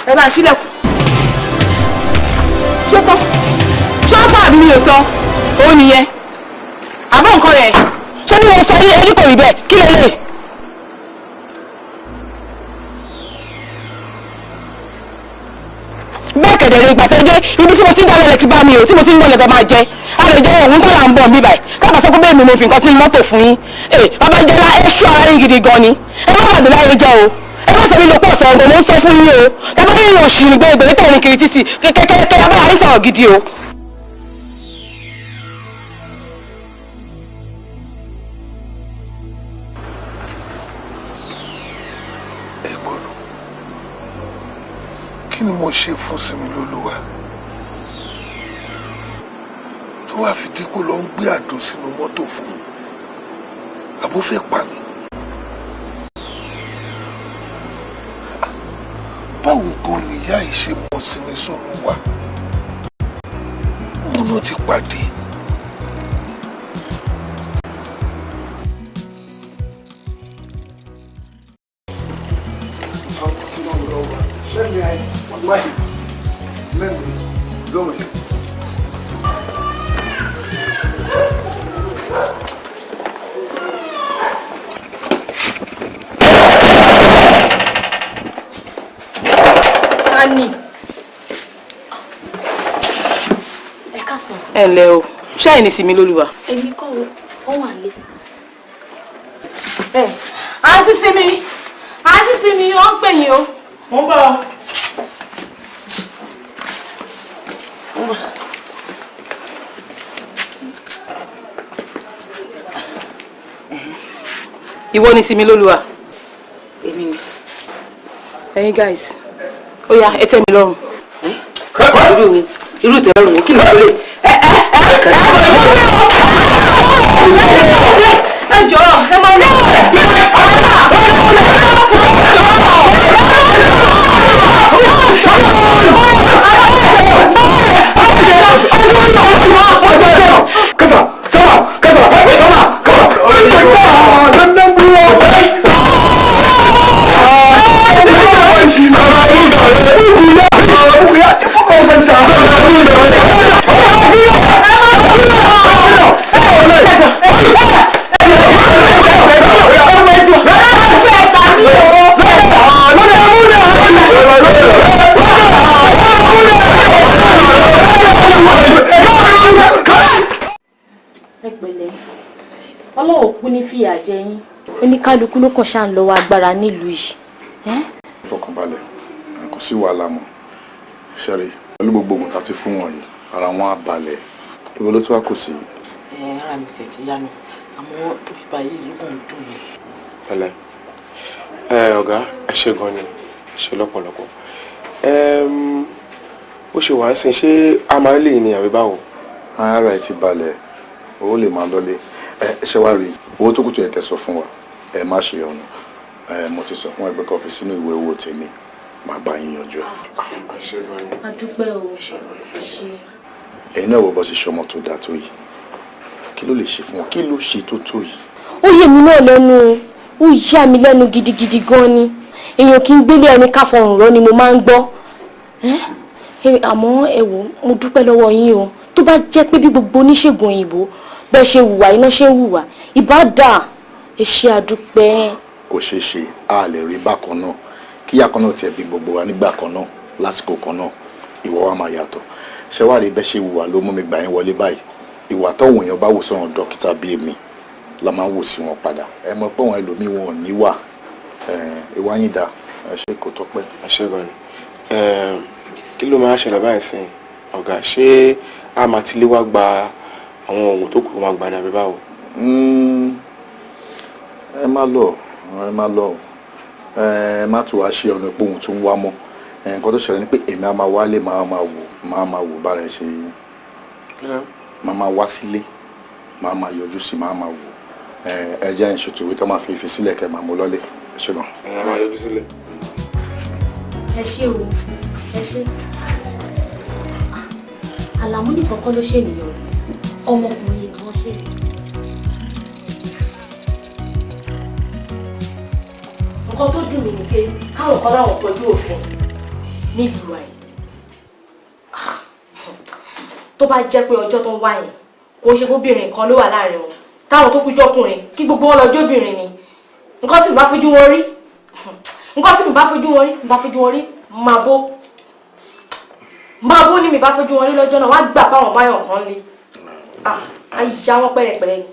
ẹ bá ń ṣílẹ̀kùn. ṣé tán ṣọ́ọ̀bù àbí mi ò sọ ó nìyẹn àbọ̀ nǹkan rẹ̀ ṣé bí mo sọ ní ẹni kò rí bẹ́ẹ̀ kí lè lè. bẹ́ẹ̀ kẹ̀dẹ̀rẹ̀ ìgbà tẹ́ dé ibi tí mo ti ń dálẹ̀ ti bá mi o tí mo ti ń gbọ́n lẹ́fẹ̀ẹ́ máa jẹ a lè jẹ́ òun tó là ń bọ̀ mí báyìí káàbà sọ pé bẹ́ẹ̀ mi mo fi nǹkan sínú mọ́tò fún yín bàbá jẹ́lá ẹ ṣọ́ ara yín gidi gan ni ẹ má bàdé láyé jẹ́ o ẹ má sọ mi lọ pọ̀ sọ̀rọ̀ ọ̀gọ̀ mo ń sọ fún yín o tàbí yín yóò ṣì ní gbẹ̀gbẹ̀ tẹ̀ ní kiri títì kẹ́kẹ́kẹ́ abá àrí sọ̀rọ̀ gidi o. ẹ gbọ́dọ̀ kí ni mo ṣe fún Similolúwa tó wàá fi dípò lọ ń gbé àdó sínú mọ́tò fún un àbó fẹ́ pa mí. báwo gan ni ìyá yìí ṣe mọ̀ Similolúwa òun náà ti pàdé. ẹ ǹlẹ́ o ṣé ẹ̀yin ni Similolúwa. èmi kọ́ ó wà lé. àǹtí Simi ó ń pè yín o. mo ń bọ̀ ọ́. ìwọ ni Similolúwa. èmi ni. ẹ̀yin guys ó yá ẹ tẹ́ mi lọ́rùn. irú ìtẹ́lọ́rùn kí ló dé. ẹ jọ̀ọ́ ẹ máa lọ. Kasa, sama, Ọlọ́run kú ní fìyà jẹ yín. Oníkálukú ló kàn ṣáà ń lọ́wọ́ agbára nílùú yìí. Fọkànbalẹ̀ kò sí wàhálà mọ́ ṣẹ́rí pẹ̀lú gbogbo ogun tá a ti fún wọn yìí ara wọn á balẹ̀ ibo ló tún wá kò sí. ara mi tẹ̀ ti yánu àmọ́ bíbá yìí ló kàn ń dùn mí. pẹ̀lẹ́ ọ̀gá ẹ ṣé gan ni ẹ ṣé lọ́pọ̀lọpọ̀ ó ṣe wá sí ṣé a máa lè ní àbí báwo. ara ẹ ti balẹ̀ owó lè máa lọlé ṣe wá rí owó tó kù tó yẹ kẹ́ sọ fún wa ẹ má ṣe ọ̀nà mo ti sọ fún ẹgbẹ́ kan fi sínú ìwé owó tèmi máa bá yín yanjú ẹ. a dúpẹ́ o ṣe. ẹ̀yin náà wò bọ́ sí ṣọmọ tó dáa tó yìí kí ló lè ṣe fún wọn kí ló ṣe tó tó yìí. ó yé mi náà lẹ́nu ó yà mí lẹ́nu gidigidi gan ni èèyàn kì í gbélé ẹni káfọrùn rọ ni mo máa ń gbọ́ àmọ́ ẹ wò mo dúpẹ́ lọ́wọ́ yín o tó bá jẹ́ pé bí gbogbo oníṣègùn òyìnbó bẹ́ẹ̀ ṣe hùwà iná ṣe ń hùwà ìbá dà ẹ ṣe àdúpẹ́. kò ṣeé ṣe a lè rí bákan náà kíyà kan náà tiẹ̀ bí gbogbo wa nígbà kan náà lásìkò kan náà ìwọ wa máa yàtọ̀ ṣé wàá rí bẹ́ẹ̀ ṣe hùwà ló mú mi gbà yín wọlé báyìí ìwà táwọn èèyàn bá wò sọ̀rọ̀ dókítà bíi èmi la máa ń wò sí wọn padà ẹ mọ̀ pé àwọn ẹlòmíì wọn ò níwà ìwà yín dá ẹ ṣe kò tọ́pẹ́. ẹ ṣe gan ni kí ló máa ṣẹlẹ̀ báyìí sí ọ̀gá ṣé a máa ti lé wá gba àwọn ohun tó kù máa gbà ní àbí báwo. ẹ má lọ ẹ má tún wá ṣe ọ̀nà pé òun tún wá mọ́ nǹkan tó ṣẹlẹ̀ ni pé èmi á máa wálé máa wò bára ẹ ṣe máa wá sílé máa yọjú sí máa wò ẹ jẹ́ ìṣètò ìwé tó máa fi sílẹ̀ kẹ́ máa mú lọ́lé ẹ ṣe gan. ẹ máa yọjú sílẹ̀. ẹ ṣé o ẹ ṣé Àlàmú nìkan kọ́ ló ṣènìyàn ọmọkùnrin kan ṣèlè. nǹkan tó dùn mí ni pé káwọn kan láwọn tọ́jú òfin nílùú àyè tó bá jẹ́ pé ọjọ́ tó ń wá yẹn kò ṣe bóbìnrin kan ló wà láàrin wọn táwọn tó kú jọkùnrin kí gbogbo wọn lọ jóbìnrin ni nǹkan tí mi bá fojú wọn rí máa bó ní mi bá fojú wọn rí lọ́jọ́ náà wá gbà báwọn báyọ̀ kan lé àyà wọn pẹ̀lẹ́pẹ̀lẹ́ ni.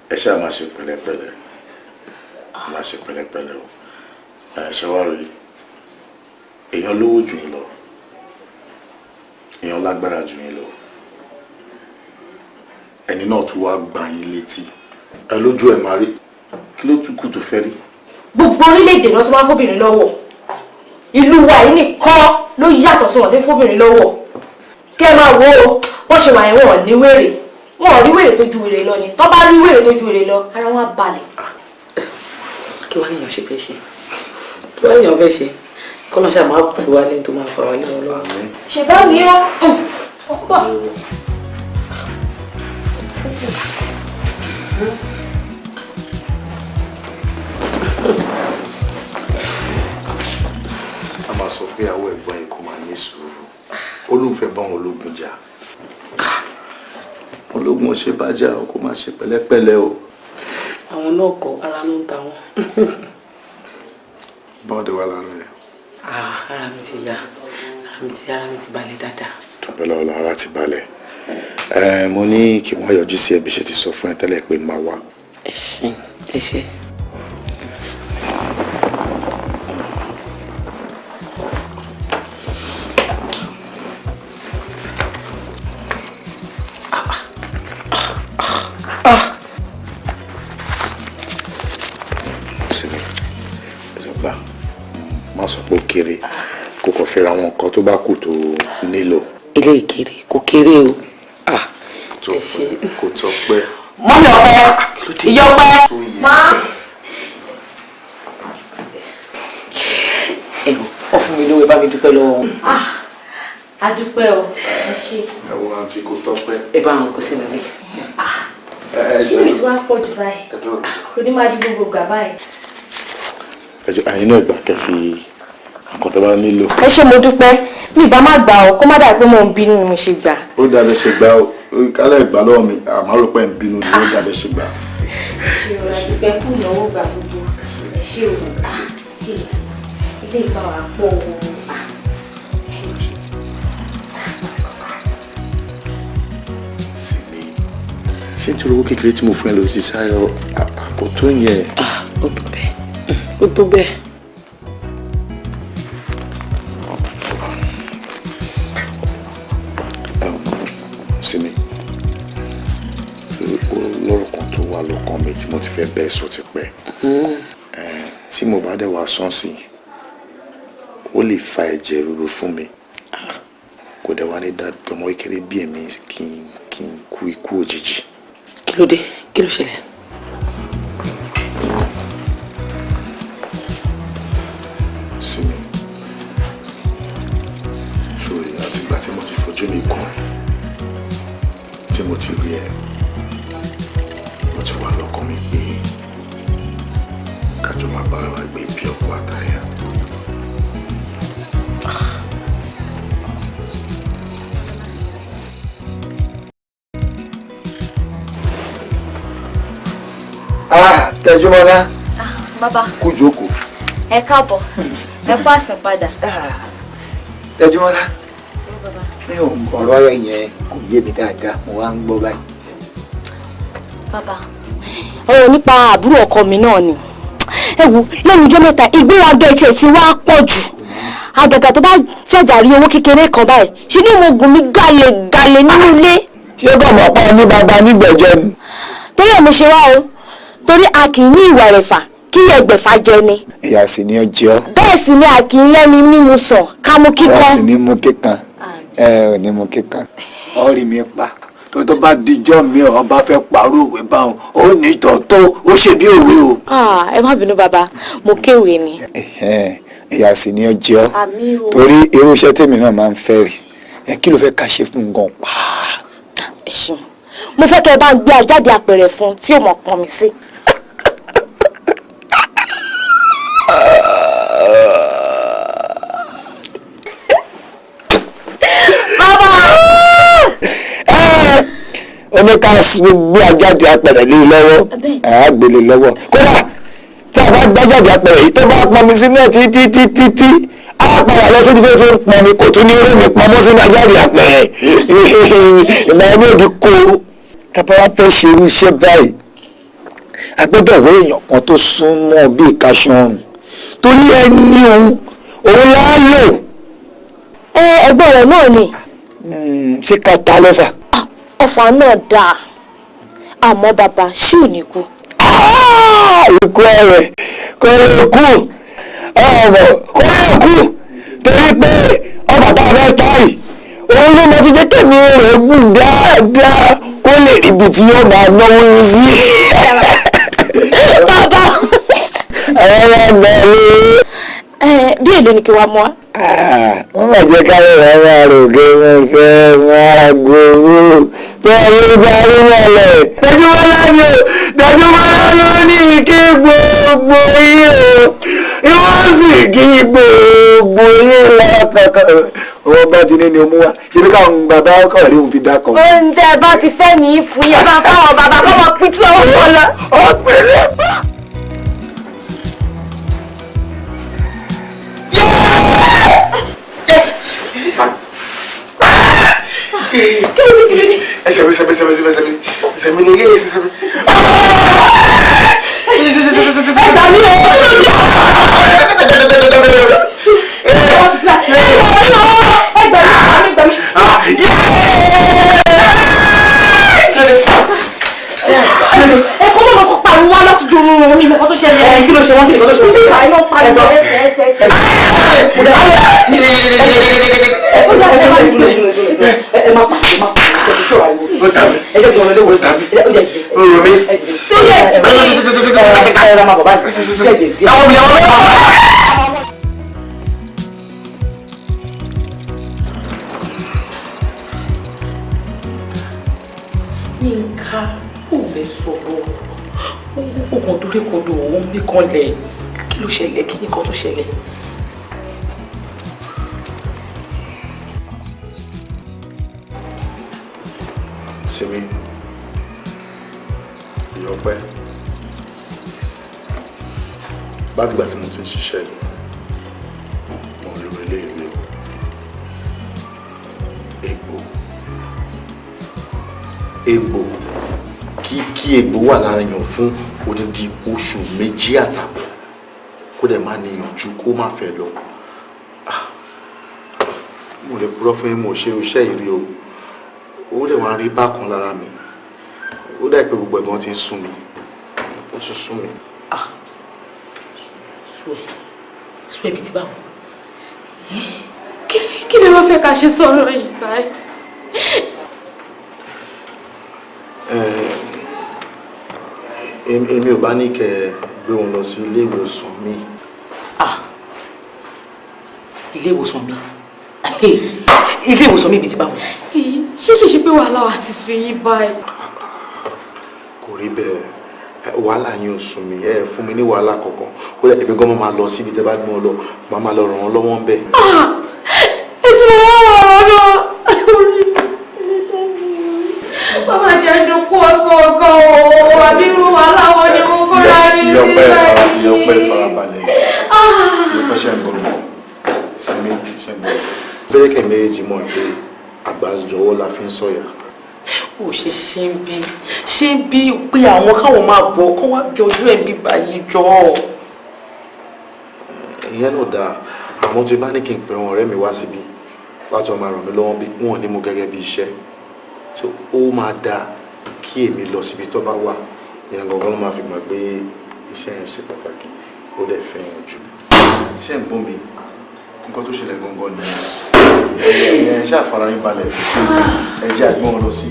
ẹ ṣáà máa ṣe pẹ̀lẹ́pẹ̀lẹ́ máa ṣe pẹ̀lẹ́pẹ̀lẹ́ o ṣe wá rí èèyàn lówó jù yín lọ èèyàn lágbára jù yín lọ ẹni náà tún wá gbà yín létí ẹ lójú ẹ máa rí kí ló tún kù tó fẹ́ rí. gbogbo orílẹ̀-èdè náà tún máa ń fóbìnrin lọ́wọ́ ìlú wa yìí nìkan ló yàtọ̀ sí wọn tí ń fóbìnrin lọ́wọ́ kí ẹ máa wo wọ́n ṣe wà yẹn wọn ní wèrè wọn ò rí wèrè tó ju wèrè lọ ni tó bá rí wèrè tó ju wèrè lọ ara wọn á balẹ̀. kí wàá níyàn ṣe fẹ́ ṣe tó wàá níyàn fẹ́ ṣe kọ́ lọ́ọ́ ṣáà máa fi wá lẹ́yìn tó máa fà wá lé wọn lọ́wọ́. ṣèbá mi ó pọ̀. a máa sọ pé àwọn ẹ̀gbọ́n yìí kò máa ní sùúrù olùfẹ́ bá wọn ológun jà ológun ṣe bá jà kó máa ṣe pẹ̀lẹ́pẹ̀lẹ́ o. àwọn náà kọ ara ló ń ta wọn. báwo de wà lára ẹ. ara mi ti yá ara mi ti balẹ̀ dáadáa. tọ́pẹ́lá ọ̀la ara ti balẹ̀ mo ní kí wọ́n yọjú sí ẹbí ṣe ti sọ fún ẹ tẹ́lẹ̀ pé máa wá. ẹ ṣé. má sọ pé ó kéré kó kàn fẹ́ra àwọn nǹkan tó bá kù tó nílò. ilé ìkéré kò kéré o. kò tọ́ pẹ́. mọ́mí ọ̀pẹ ìyọpẹ́ máa. ọ fún mi lówó ẹ bá mi dúpẹ́ lọ́wọ́ wọn. a dúpẹ́ o ẹ ṣé. ẹ wo àǹtí kò tọ́ pẹ́. ẹ bá àwọn kò sí nílé. ṣé èso wa pọ̀ jù báyìí kò ní máa di gbogbo gbà báyìí. àyìn náà gbà kẹfì nǹkan tó bá nílò. ẹ ṣé mo dúpẹ́ mi ìbá má gbà ọ kó má dà pé mò ń bínú ni mo ṣe gbà. ó dàbẹ̀ ṣe gbà ó kálẹ̀ ìgbà lọ́wọ́ mi àmọ́ rò pé ń bínú ni ó dàbẹ̀ ṣe gbà. ṣé o ra dúpẹ́ kú ìnáwó gbà gbogbo ẹ ṣé o ilé ìbá wa pọ̀ o. ṣé nítorí owó kékeré tí mo fún ẹ lọ sí sáyọ kò tó yẹn. ó tó bẹ́ẹ̀ ó tó bẹ́ẹ̀. Simi lọ́rọ̀ kan tó wà lọ́kàn mi tí mo ti fẹ́ bẹ́ẹ̀ sọ ti pẹ́ tí mo bá dẹ̀ wá sọ́ọ̀sì ó lè fa ẹ̀jẹ̀ ríru fún mi kò dẹ̀ wá ní dáadọ́ ọmọ kékeré bí èmi kí n kú ikú òjijì. kí ló dé kí ló ṣẹlẹ̀. Simi sórí àtìgbà tí mo ti fojú mi kàn ẹ́ tí mo ti rí ẹ mo ti wà lọ́kàn mi pé kájọ máa bá wa gbé bí ọkọ àtàyà. Tẹjúmọ́lá. Bàbá. Kú jókòó. Ẹ káàbọ̀. Ẹ kú àsìn padà. Tẹjúmọ́lá. Mi ò ọ̀rọ̀ yẹn kò yé mi dáadáa, mo wá ń gbọ́ báyìí. Bàbá, ọ̀rọ̀ nípa àbúrò ọkọ mi náà ni. ẹ wo lẹ́nu ọjọ́ mẹ́ta ìgbéraga ẹ̀ tiẹ̀ ti wá pọ̀ jù àgàgà tó bá jàjàrí owó kékeré kan báyìí ṣe ni mo gùn mí gàlè nínú ilé. ṣé kò mọ̀ pé ní bàbá nígbẹ̀jẹ̀ ni. torí ẹ̀ mo ṣe wá o torí a kì í ní ìwà rẹ̀fà kí ẹgbẹ̀fà jẹ ni. ìyá sì ni ó jẹ́ ọ́. bẹ́ẹ̀ sì ni a kì í lẹ́ni mímu sàn ká mú kíkan. wọ́n sì ní mú kíkan ò ní mú kíkan. ọ̀rì mi pa tó tó bá dijọ́ mi ọba fẹ́ pàrọ̀ òwe báwọn ó ní tọ̀tọ̀ ó ṣe bí òwe o. ẹ má bínú bàbá mo kéwèé ni. ìyá sì ni ó jẹ́ ọ́ torí irú iṣẹ́ tèmi náà máa ń fẹ́ rí kí ló fẹ́ ká ṣe fún gan pa. ẹ ṣeun mo fẹ́ kẹ́ ẹ bá ń gbé ajáde àpẹẹrẹ fún tí ò mọ̀ pọn mi sí. oníkà gbé ajáde apẹ̀rẹ̀ lé lọ́wọ́ àgbélé lọ́wọ́ kódà tí a bá gbájáde apẹ̀rẹ̀ yìí tó bá pọnmi sínú ẹ̀ títí á padà lọ síbi tó ti ń pọnmi kò tún ní rómi pọnmọ́ sínú ajáde apẹ̀rẹ̀ ìgbà ẹni òdi kó tábà wá fẹ́ ṣe irú iṣẹ́ báyìí agbẹ́dọ̀ wọ èèyàn kan tó súnmọ́ bí ìkaṣọ ọrùn torí ẹni òun láálò. ẹgbẹ́ rẹ̀ náà ni. ṣé ká ta lọ́fà. ọfà náà dáa àmọ́ bàbá ṣì ò ní kú. ikú ẹ̀rẹ̀ kò lè kú kò lè kú torí pé ọfà tá a fẹ́ ta yìí òun ló máa tún jẹ́ kẹ́mi rẹ̀ gùn dáadáa kó lè rí ibi tí yóò máa náwó sí. bàbá àwọn ọmọ mi. bí èlò ni kí wàá mú wa. wọ́n máa jẹ́ káwọn ọ̀rọ̀ máa rò pé wọ́n fẹ́ máa gbowó tó ayé bá rí wọlé. Dájúmọ́lá ni o Dájúmọ́lá ló ní kí gbogbo yín o ìwọ́n sì kí gbogbo yín lọ́kọ̀ọ̀kan. owó bá ti ní ni o mú wa ṣe bí káwọn bàbá ọkọ̀ rí òun fi dákọ̀. oúnjẹ bá ti fẹ́ ní í fún yẹn bá fáwọn bàbá kọ́ mọ pítú owó wọn lọ. ọ̀pẹ̀lẹ̀ pa. ẹsẹ̀ mi ni yé ẹsẹ̀ mi. ẹgbà mi ò ẹgbà mi. ẹkọ mọ̀ kó pariwo wá látọjú oorun mi mọ̀ kó tó ṣẹlẹ̀. kí ló ṣe wọ́n kí ló ṣe wọ́n. ìgbà iná pariwo ẹsẹ̀. ẹ má pa ó tàbí ẹ jẹ́ kí wọ́n lé wọ́n tàbí ó jẹ́ ìdí ó rò mí. ẹ ra máa bọ̀ báyìí kẹ́ẹ̀dẹ̀ díẹ̀. àwọn obìnrin wọn bẹ́ẹ̀. Yínká ò lè sọ̀rọ̀ ó kàn dúró kodò òun bí kan lẹ̀ kí ló ṣẹlẹ̀ kí nìkan tó ṣẹlẹ̀. Simi, ìyọpẹ́ látìgbà tí mo ti ń ṣiṣẹ́ mo lò ilé ìwé egbò kí egbò wà lára èèyàn fún odindi oṣù 2 àtààbọ̀ kó dẹ̀ má níyànjú kó má fẹ́ lọ mo lè purọ́ fún yín mo ṣe iṣẹ́ ìrí o ó dẹ̀ wá rí bákan lára mi ó dẹ̀ pé gbogbo ẹ̀gbọ́n ti ń sún mi ó tún sún mi. sún ẹbí ti bá wọn. kí ni wọ́n fẹ́ ká ṣe sọ̀rọ̀ yìí báyìí. èmi ò bá ní kẹ́ gbé wọn lọ sí ilé ìwòsàn mi. ilé ìwòsàn mi ilé ìwòsàn mi ibi ti bá wọn. ṣé kìí ṣe pé wàhálà wa ti sún yín báyìí. kò rí bẹ́ẹ̀ wàhálà yín ò sún mi ẹ fún mi ní wàhálà kankan kó lè èmi gan máa lọ síbi tẹ́ bá gbé wọn lọ máa lọ ràn wọ́n lọ́wọ́ ń bẹ̀. ètò ìwọ́n wà ọ́nà bàbá jẹ́ dúkú ọ̀sán ọ̀gán o àbírú wàhálà wọn ni mo kóra rí sí báyìí. ìyọpẹ́ farabalẹ̀ ìyọpẹ́ ṣe ń bọ̀ sinmi ṣe ń bọ̀ fẹ́rẹ́ kẹ́ méjì mọ̀ pé àgbàjọwọ́ la fi ń sọ̀yà. ó ṣe ń bí pé àwọn káwọn máa bọ̀ kán wá bí ojú ẹ̀ bí báyìí jọ. ìyẹn náà dáa àmọ́ tí bá ní kí n pè wọn ọ̀rẹ́ mi wá síbí láti ọmọ ràn mí lọ́wọ́ bí wọn ò ní mú gẹ́gẹ́ bí iṣẹ́ so ó máa dáa kí èmi lọ síbi tó bá wà ìyẹn gangan ló máa fi mọ̀ pé iṣẹ́ yẹn ṣe pàtàkì ó dẹ̀ fẹ́ yẹn jù. iṣẹ́ ń gbọ́n mi nǹkan tó ṣẹlẹ̀ gangan ni ẹ̀yẹ ṣáà fara yín balẹ̀ sí ẹ̀jẹ̀ àgbọ̀n lọ sí.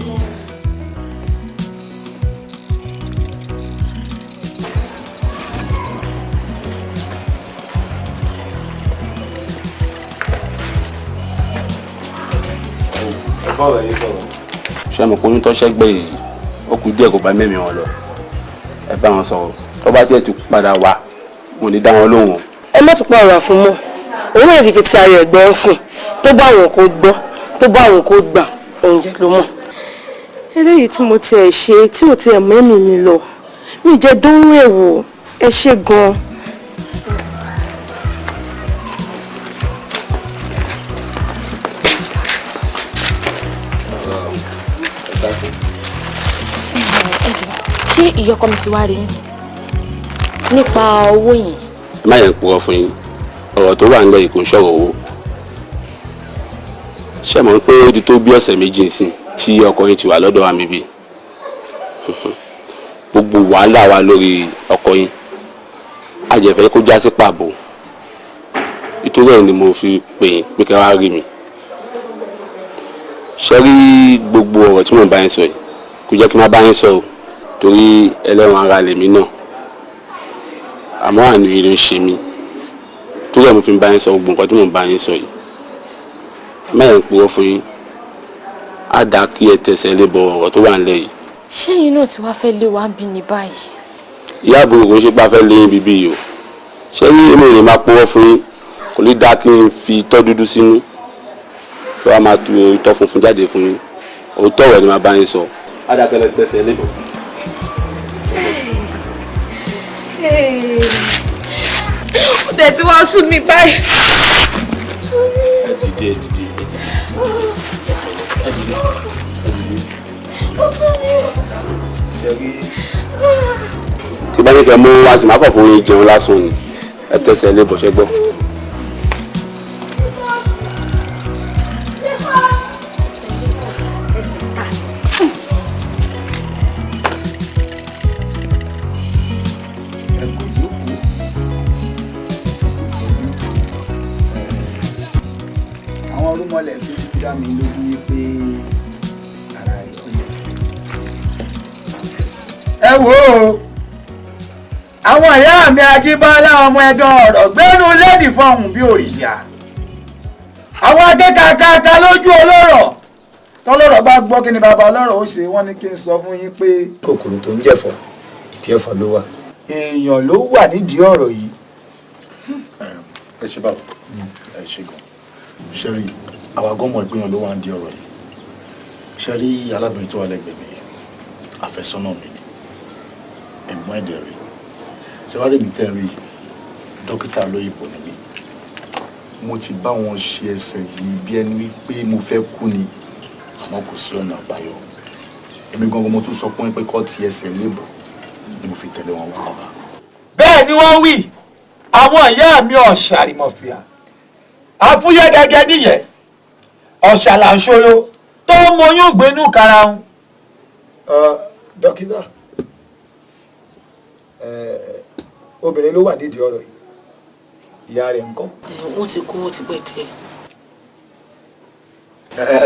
ṣé mo kò ní tọ́ṣẹ́ gbé yìí ó kù díẹ̀ kó bá mẹ́mí wọn lọ ẹ bá wọn sọ̀rọ̀ tó bá díẹ̀ ti padà wá mo ní dá wọn lóhùn. ẹ má tún pa ọ̀rọ̀ àfún mọ́ òun náà ti fi ti ara ẹ̀gbọ́n sìn tó bá àwọn kò gbọ́ tó bá àwọn kò gbà oúnjẹ ló mọ̀. eléyìí tí mo tiẹ̀ ṣe tí ò tiẹ̀ mẹ́mí mi lọ mi jẹ́ dánwó ẹ̀wò ẹ ṣe gan-an. ṣé ìyọkọ mi ti wá rí nípa owó yẹn. ẹ má yẹn purọ́ fún yín ọ̀rọ̀ tó wà nílẹ̀ yìí kò ń ṣọ̀rọ̀ owó ṣé mọ̀ pé ó ti tó bí ọ̀sẹ̀ méjì nsìn tí ọkọ yín ti wà lọ́dọ̀ wa mi bí gbogbo wàhálà wa lórí ọkọ yín àjẹfẹ́ kó já sí pàbó nítorí ẹ̀ ni mo fi pè yín pé kẹ́ wá rí mi ṣé rí gbogbo ọ̀rọ̀ tí mò ń bá yín sọ yìí kò jẹ́ kí n má bá yín sọ o torí ẹlẹ́wọ̀n ara lèmi náà àmọ́ àánú yìí ló ń ṣe mí torí ẹ̀ mo fi ń bá yín sọ gbogbo nǹkan tí mò ń bá yín sọ yìí mẹ́rin purọ́ fún yín á dáa kí ẹ tẹ̀sẹ̀ lé bọ ọ̀rọ̀ tó wà nílẹ̀ yìí. ṣé yín náà tí wàá fẹ́ lé wa ń bí ní báyìí. ìyá àbúrò kò ń ṣe pé a fẹ́ lé yín bíbí yìí o ṣé ní èmi lè máa purọ́ fún yín kò lè dáa kí n fi itọ́ dúdú sínú kí wàá máa tu itọ́ funfun jáde fún yín òótọ́ ọ̀rọ̀ ni máa bá yín sọ á dáa kẹ́lẹ́ tẹ̀sẹ̀ lé bọ̀. ó dẹ̀ tí wọ́n sún mi báyìí. ẹ dìde ẹ dìde ẹ dìde ẹ dìde. ó sún mi o. tí bá ní kẹ́ mú wá sí máa kọ̀ fún yín jẹun lásán ni ẹ tẹ̀sẹ̀ lé bọ̀ ṣẹ́ gbọ́. mọ́lẹ̀ fi dá mi lójú wípé ara rẹ̀ ó yẹ. ẹ wò ó àwọn ìyá mi Ajíbọ́lá ọmọ ẹ̀dán ọ̀rọ̀ gbẹ́nu lẹ́dì fọ́hùn bí òrìṣà àwọn akẹ́kọ̀ọ́ lójú olóró tọ́lọ́rọ̀ bá gbọ́ kí ni bàbá ọlọ́rọ̀ ó ṣe wọ́n ní kí n sọ fún yín pé kòkòrò tó ń jẹ̀fọ́ ìdí ẹ̀fọ́ ló wà èèyàn ló wà nídìí ọ̀rọ̀ yìí. ẹ ṣe báwo ẹ ṣe gan ṣe rí àwa gọ́mọ̀ ìgbìyànjú ló wà ń di ọ̀rọ̀ yìí ṣe rí alábìnrin tó wà lẹ́gbẹ̀ẹ́ mi àfẹ́sọ́nà mi ni ẹ̀gbọ́n ẹ̀dẹ̀ rẹ̀ ṣe wá rí mi tẹ́ rí dókítà lóyìnbó ni mí mo ti bá wọn ṣe ẹsẹ̀ yìí bí ẹni wípé mo fẹ́ kú ni àmọ́ kò sí ọ̀nà àbáyọ èmi gangan mo tún sọ fún ẹ pé kọ́ ti ẹsẹ̀ lébọ̀ ni mo fi tẹ̀lé wọn wá wá. bẹ́ẹ̀ ni wọ́n wí àwọn ìyá mi ọ̀ṣàrìmọ̀fìà àfúyẹ́ gẹ́gẹ́ nìyẹn ọ̀ṣàlàṣolo tó mọyún gbénú karahun. dókítà obìnrin ló wà nídìí ọ̀rọ̀ yìí ìyá rẹ̀ ńkọ́. wọ́n ti kú wọ́n ti pẹ́ díẹ̀.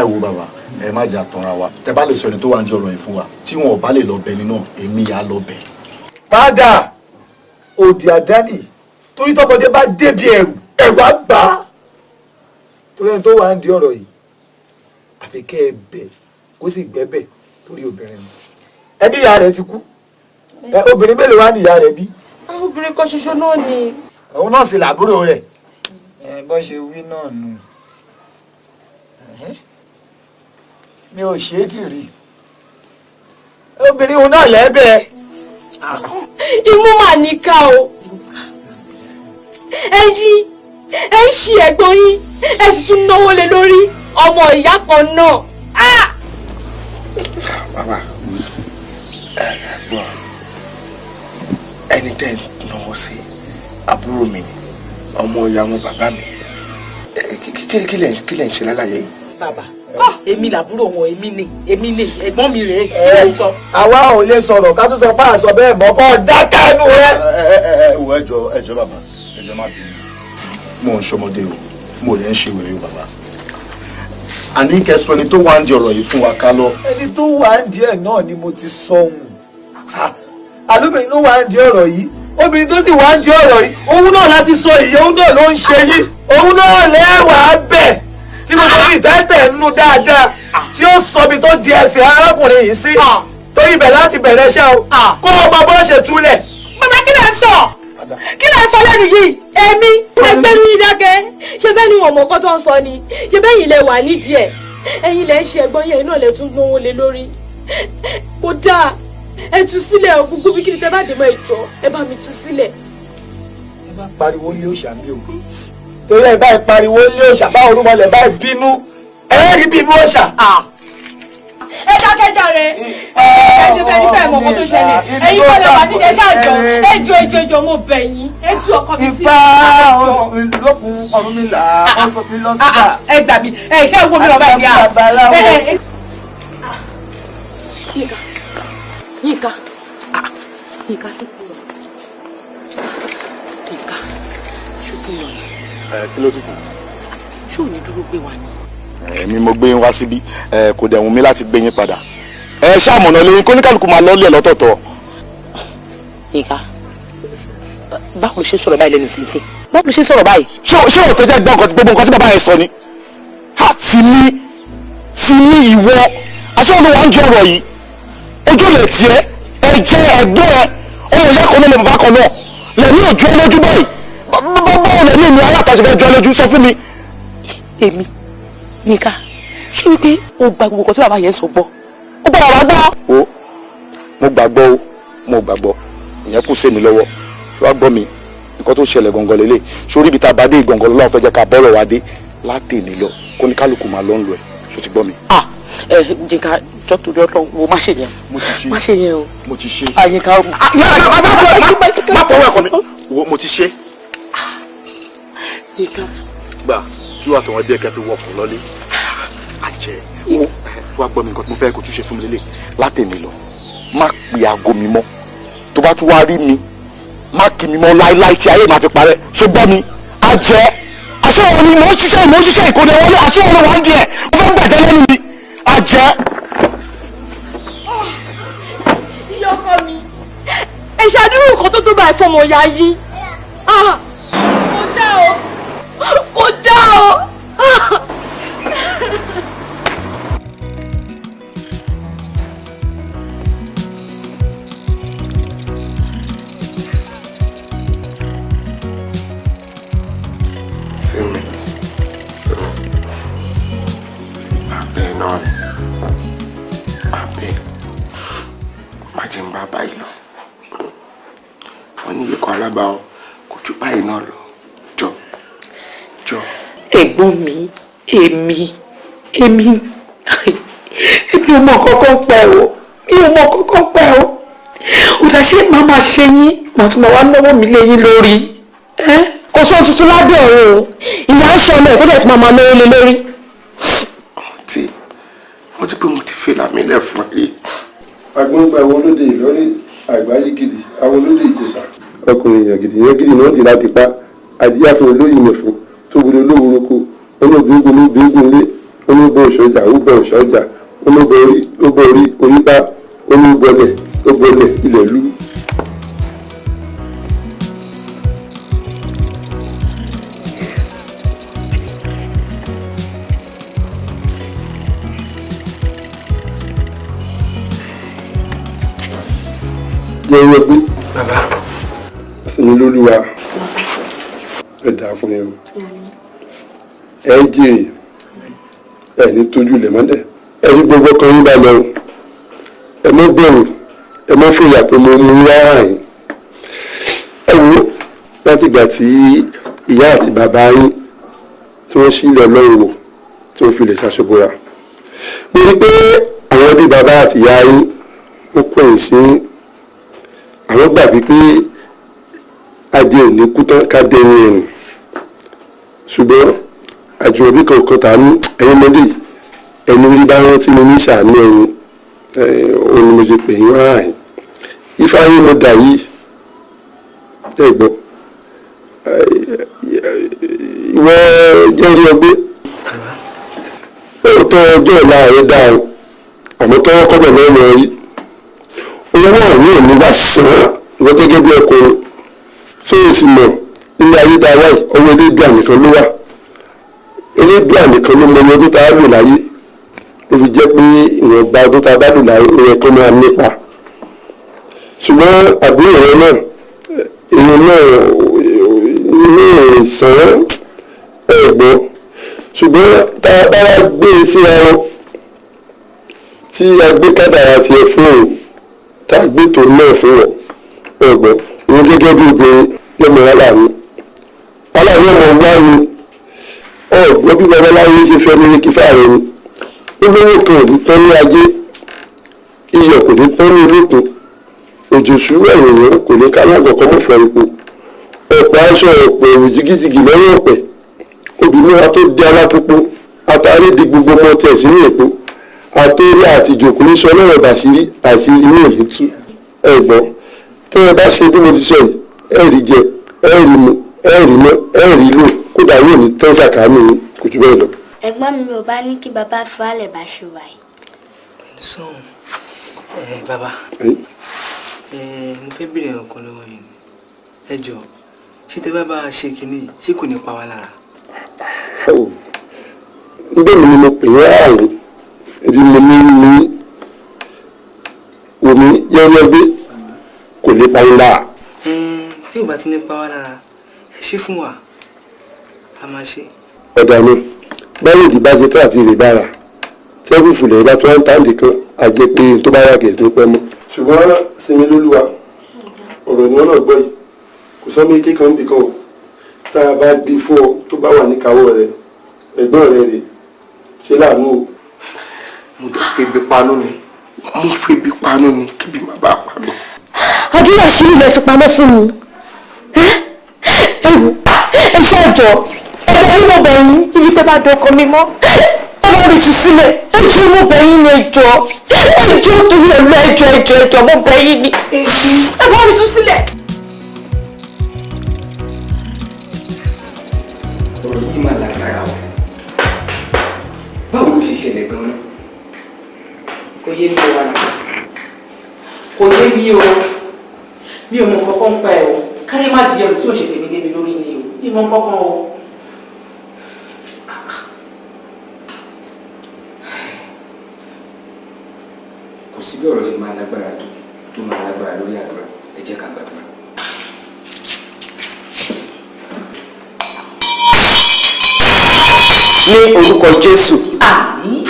ẹ wo bàbá ẹ má jà tanra wa tẹ bá lè sọ ẹni tó wà ń jọrọ ẹ fún wa tí wọn ò bá lè lọ bẹ nínú èmi yà á lọ bẹ. padà òdì àdáni torí tọmọdé bá débi ẹrù á bà á torí ẹni tó wà ń di ọ̀rọ̀ yìí àfi kẹ́ ẹ bẹ̀ kó sì gbẹ́bẹ̀ torí obìnrin ni ẹbí ìyá rẹ̀ ti kú obìnrin mélòó wá ní ìyá rẹ̀ bí. obìnrin kan ṣoṣo náà ni. òun náà sì làbúrò rẹ̀ bó ṣe wí náà nù mi ò ṣe é tì rí obìnrin òun náà lẹ́bẹ̀ẹ́. imú mà níkà o ẹ ń ṣe ẹ̀gbọ́n yín ẹ sì tún náwó lé lórí ọmọ ìyá kan náà. bàbá gbọ́ ẹni tẹ́ ẹ náwó sí àbúrò mi ni ọmọ ìyá wọn bàbá mi kí lẹ̀ ń ṣe lálàyé yìí. bàbá èmi làbúrò wọn èmi ni ẹ̀gbọ́n mi rèé kí lè sọ. àwa ò lè sọ̀rọ̀ ká tó sọ pé àṣọ bẹ́ẹ̀ mọ́ kọ́ dákẹ́ ẹnu rẹ. wo ẹjọ́ bàbá ẹjọ́ má bínú mo ń ṣọmọdé o mo lè ń ṣe wèrè o bàbá. àní kẹsàn ẹni tó wá ń di ọ̀rọ̀ yìí fún wa ká lọ. ẹni tó wà ń di ẹ̀ náà ni mo ti sọ ohun àlóbìnrin ló wà ń di ọ̀rọ̀ yìí obìnrin tó sì wà ń di ọ̀rọ̀ yìí òun náà láti sọ ìyẹn òun náà ló ń ṣe yìí òun náà lẹ́wàá bẹ̀ tí mo torí ìtẹ́tẹ̀ nínú dáadáa tí ó sọ ibi tó di ẹsẹ̀ arákùnrin yìí sí torí ibẹ̀ láti bẹ̀rẹ̀ iṣẹ́ o kó o máa bọ́ ṣe túlẹ̀. bàbá kí lè sọ lẹ́nu yìí èmi ẹgbẹ́ ní ìdákẹ́ ṣe bẹ́ẹ̀ ni wọ́n mọ̀ kọ́ tó ń sọ ni ṣe bẹ́ẹ̀ yìí lẹ wà nídìí ẹ̀ ẹ̀yin lẹ ń ṣe ẹ̀gbọ́n yẹn náà lẹ tún gbówó lé lórí kó dáa ẹ tú sílẹ̀ o gbogbo bí kí ni tẹ́ bá dé mọ́ ìjọ ẹ bá mi tú sílẹ̀. ẹ bá pariwo lé òòṣà mi o torí ẹ báyìí pariwo lé òòṣà báwo ló mọlẹ̀ báyìí bínú ẹ rí bínú òòṣà. ẹ dákẹ́jà rẹ ẹ ṣe bẹ́ẹ̀ nífẹ̀ẹ́ mọ̀ kó tó ṣẹlẹ̀ ẹ̀yin kọ́ lè wà nídìí ṣáàjọ ẹjọ́ mo bẹ̀ yín ẹ tú ọkọ mi sí. Ifá lókun ọ̀run mi là á ọ̀run mi lọ síta. ẹ gbà mí ẹ ṣe é wo mi ọba ìdí à. Yínká ṣó ti lọ ni. kí ló tún kù. ṣó ò ní dúró gbé wa ni. èmi mo gbé yín wá síbí kò dẹ̀ wùn mí láti gbé yín padà. ẹ ṣàmùnà lẹ́yìn kóníkàlùkù máa lọ́ọ́lẹ̀ lọ́tọ̀ọ̀tọ̀. Yínká báwo ló ṣe sọ̀rọ̀ báyìí lẹ́nu sínsìn báwo ló ṣe sọ̀rọ̀ báyìí. ṣé o fẹ́ jẹ́ gbọ́ gbogbo nǹkan tí bàbá yẹn sọ ni. sí ní ìwọ aṣọ olówó ń jẹ ọ̀rọ̀ yìí ojú lè tiẹ̀ ẹ jẹ́ ẹgbẹ́ ẹ ọmọ ìyá kan náà lè bàbá kan náà lẹ́ni òjò ẹ lójú báyìí báwo lẹ́ni ìlú aláàtàṣe fẹ́ jọ ẹ lójú sọ fún mi. èmi Yínká ṣé wípé o gba gbogbo nǹkan tí bàbá yẹn sọ gbọ́ ó gbọ́ bàbá gbọ́. mo gbàgbọ́ ìyẹn kù sí mi lọ́wọ́ ṣé wàá gbọ́ mi nǹkan tó ṣẹlẹ̀ gangan lélẹ̀ sórí ibi tá a bá dé gangan lọ́wọ́ fẹ́ jẹ́ ká bọ́rọ̀ wa dé látẹ̀ni lọ kó ní kálukú máa lọ ń lọ ẹ̀ ṣó ti gbọ́ mi. Yínká jọ́tò lọ́tọ̀ wo má ṣe yẹn má ṣe yẹn o. mo ti ṣe. Yínká o. má fọwọ́ ẹ̀kọ́ mi wo mo ti ṣe. Yínká. gbà kí wàá tọ̀wọ́n bí ẹ̀kẹ́ fi wọkọ̀ lọ́lé àjẹ́ wo wàá gbọ́ mi nǹkan tí mo fẹ́ kó tún ṣe fún mi lélẹ̀ látẹ̀ni lọ má pe aago mi mọ́ tó bá tún wá rí mi má kì mí mọ́ láíláí tí ayé máa fi parẹ́ ṣó gbọ́ mi àjẹ́ aṣọ wọn ni mò ń ṣiṣẹ́ ìkọ́ni wọlé aṣọ wọn wà ń di ẹ̀ ó fẹ́ gbàjẹ́ lẹ́nu mi àjẹ́. ìyá ọkọ mi ẹ ṣàdúró nǹkan tó tó báyìí fọmọ ìyá yín kò dá o. alábàáhùn kò jù báyìí náà lọ jọ. ẹ̀gbọ́n mi èmi ò mọ kọ́kọ́ pẹ́ o ò dá ṣé màá máa ṣe yín màá tún máa wá náwó mi lé yín lórí kò sóhun tuntun lábẹ́ ọ̀run o ìyá ń ṣe ọmọ ẹ̀ tó dẹ̀ tún máa náwó lé lórí. àǹtí wọ́n ti pé mo ti fèlà mi lẹ́fun rí. agbóngbà àwọn olóde Ìlọrin àgbáyé gidi àwọn olóde Ìjẹ̀ṣà. ọkùnrin èèyàn gidi náà di láti pa àdíyàfẹ́ olóyìn mẹ̀fún tó wúlò olówó roko olóògbégun ló gbégun lé olóògbé òṣọjà ó bẹ òṣọjà olóògbé orí orípa olóògbọlẹ̀ ó gbọlẹ̀ ilẹ̀ lú. jẹ́ owó pé sinmi lóluwa ẹ dáa fún yín ẹ ń jèrè ẹ ní tójú ilẹ̀ mọ́lẹ̀ ẹ ní gbogbo kan yín bá lọ ẹ mọ́ bẹ̀rù ẹ mọ́ fòyà pé mo mú wáhà yín ẹ wo láti ìgbà tí ìyá àti bàbá yín tí wọ́n sílẹ̀ ọlọ́run wò tí wọ́n fi lè ṣàṣọbúra mo rí pé àwọn bí bàbá àti ìyá yín wọ́n kó ẹ̀yìn sí àwọn gbà pé adé ò ní kú tán ká dé yín ẹ̀rùn ṣùgbọ́n àjùmọ̀bí kankan tàánú ẹ̀yin ọmọdé ẹni orí bá rántí mi ní ṣàánú ẹ̀yin òun ni mo ṣe pè yín wá àyìn ifá yín mo dà yìí ẹ gbọ́ ìwọ jẹ́rìí ọgbẹ́ lóòótọ́ ọjọ́ ọ̀la rẹ̀ dá o àmọ́ tọ́wọ́ kọ́bẹ̀ lọ́wọ́ rí owó ọ̀hún ò ní wá sàn án ìwọ gẹ́gẹ́ bí ọkùnrin fèèsì mọ̀ ilé ayé dá wáyé ọwọ́ elédùà nìkan ló wà elédùà nìkan ló mọ ẹni ọdún tá a lò láyé ó fi jẹ́ pé ìwọ̀nba ọdún tá a bá lò láyé ó yẹ kó máa nípa ṣùgbọ́n àbúrò rẹ náà èèyàn náà inú ìsàn ẹ̀gbọ́n ṣùgbọ́n tá a bá wá gbé e síra wọn tí a gbé kádàrá tiẹ̀ fún òun tá a gbé tòun náà fún wọn ẹ̀gbọ́n òun gẹ́gẹ́ bí obìnrin lọ́mọ aláàánú aláàánú ọmọ wá ni ọ̀gbọ́n bí babaláwo ṣe fẹ́ ní kífà rẹ ni olówó kan ò ní tán ní ajé iyọ̀ kò ní tán ní olókun òjò sùúrù ènìyàn kò ní ká lákọ̀ọ́kọ́ mọ̀ fẹ́ ipò ọ̀pọ̀ aṣọ ọ̀pọ̀ èrò jìgìjìgì lẹ́yìn ọ̀pẹ̀ obìnrin wa tó di alápòpọ̀ àtàrí di gbogbo ọmọ tẹ̀ sínú èpo àtòrí àti ìjòkó ní sọ lọ́rọ̀ bàṣírí àṣírí ní òní tú ẹ̀gbọ́n tẹ́ ẹ bá ṣe bí mo ti sọ yìí ẹ rí jẹ ẹ rí mu ẹ rí ná ẹ rí lò kódà yóò ní tán ṣàkánú kò jù bẹ́ẹ̀ lọ. ẹ̀gbọ́n mi ò bá ní kí bàbá fi wálẹ̀ bá ṣe wà yìí. sọ́hun bàbá mo fẹ́ bèrè ọ̀kan lọ́wọ́ yìí ẹ jọ ṣé tẹ́ bá bá a ṣe kínní ṣé kò ní pa wá lára. bẹ́ẹ̀ ni mo pè é ààrùn ẹbí mo ní omi yẹ́rẹ́gbẹ́ kò lè pa yín lára. tí ò bá ti ní pa wá lára ẹ ṣe fún wa a máa ṣe. ọ̀dà mi báyìí ìdí bá ṣe tó àti rè bára tẹ́gùfù lè bá tó ń tàǹdì kan àjẹ pé tó bá yà kẹ̀ tó pẹ́ mọ́. ṣùgbọ́n sinmi lólúwa ọ̀rọ̀ ni wọ́n náà gbọ́ yìí kò sọ mí kíkan níbi kan o tá a bá gbé fún ọ tó bá wà níkàáwọ́ rẹ ẹ̀gbọ́n rẹ rè ṣe láàánú o. mo dẹ̀ febi panú ni mo febi panú ni kíbi má bàa pa mí. àdúrà ṣírí lè fi pamọ́ fún mi ewu ẹ ṣe àjọ ẹgbẹ́ ní mo bẹ̀ yín ibi tẹ́ bá dọkọ mi mọ́ ẹ bá rí tu sílẹ̀ ẹ jọ mo bẹ̀ yín ni ẹjọ́ torí ẹ̀lú ẹjọ́ mo bẹ̀ yín ni ẹ bá rí tu sílẹ̀. ọ̀rọ̀ yìí máa lágbára o báwo ló ṣe ṣẹlẹ̀ gan-an. kò yé mi wà náà kò yé mi o mi ò mọ kankan ń pa ẹ o káyé má di ẹrù tí ò ṣe tèmi débi lórí ni o mi mọ kankan o. kò sí bí ọ̀rọ̀ ṣe máa lágbára tó máa lágbára lórí àdúrà ẹ jẹ́ ká gbàdúrà. ní orúkọ Jésù. àmín.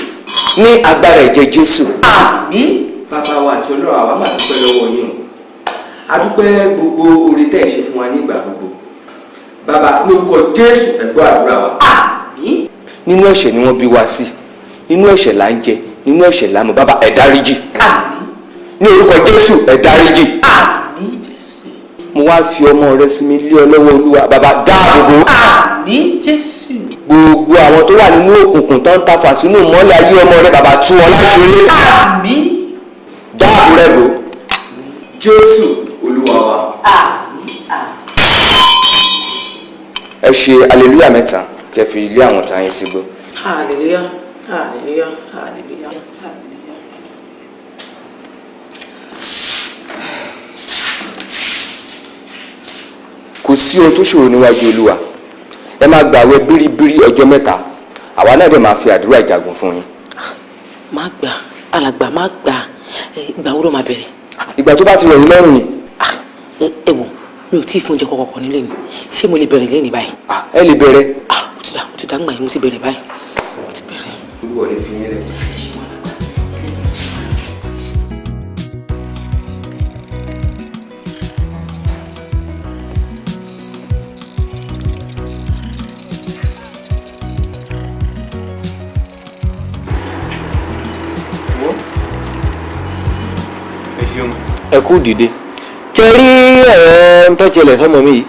ní agbára ẹ̀jẹ̀ Jésù. àmín. bàbá wa àti Ọlọ́run àwa máa dúpẹ́ lọ́wọ́ yín o a dúpẹ́ gbogbo oore tẹ́ ẹ ṣe fún wa ní ìgbà gbogbo bàbá lórúkọ Jésù ẹ gbọ́ àdúrà wa. àmín. nínú ẹ̀ṣẹ̀ ni wọ́n bí wa sí nínú ẹ̀ṣẹ̀ là ń jẹ nínú ẹ̀ṣẹ̀ là ń mu bàbá ẹ dáríjì. àmín. ní orúkọ Jésù ẹ dáríjì. àmín Jésù. mo wá fi ọmọ rẹ sí mi lé ọ lọ́wọ́ Olúwa bàbá dáàbò bò. àmín Jésù. gbogbo àwọn tó wà nínú òkùnkùn tó ń ta fà sínú ìmọ́lẹ̀ ayé ọmọ rẹ bàbá tú wọn láṣìírí. àmín. dáàbò rẹ bò. Jésù Olúwa wa. àmín. ẹ ṣe aleluya mẹ́ta kẹ́ fi ilé àwọn tàyín sígbó. hallelujah hallelujah hallelujah hallelujah. kò sí ohun tó ṣòro níwájú Olúwa ẹ máa gbààwẹ̀ bíríbírí ọjọ́ mẹ́ta àwa náà dẹ̀ máa fi àdúrà ìjagun fún yín. má gbà alàgbà má gbà ìgbà wo ló máa bẹ̀rẹ̀. ìgbà tó bá ti rọ̀ yín lọ́rùn ni. ẹ wò mi ò tí ì fún oúnjẹ kọkọ kan nílé mi ṣé mo lè bẹ̀rẹ̀ lẹ́nìí báyìí. ẹ lè bẹ̀rẹ̀. mo ti dá ń gbà yín mo ti bẹ̀rẹ̀ báyìí mo ti bẹ̀rẹ̀. Olúwa lè fi yín lẹ̀. ẹ kú dìde tẹ rí ẹ̀rọ ń tọ́jẹlẹ̀ sọmọ mi yìí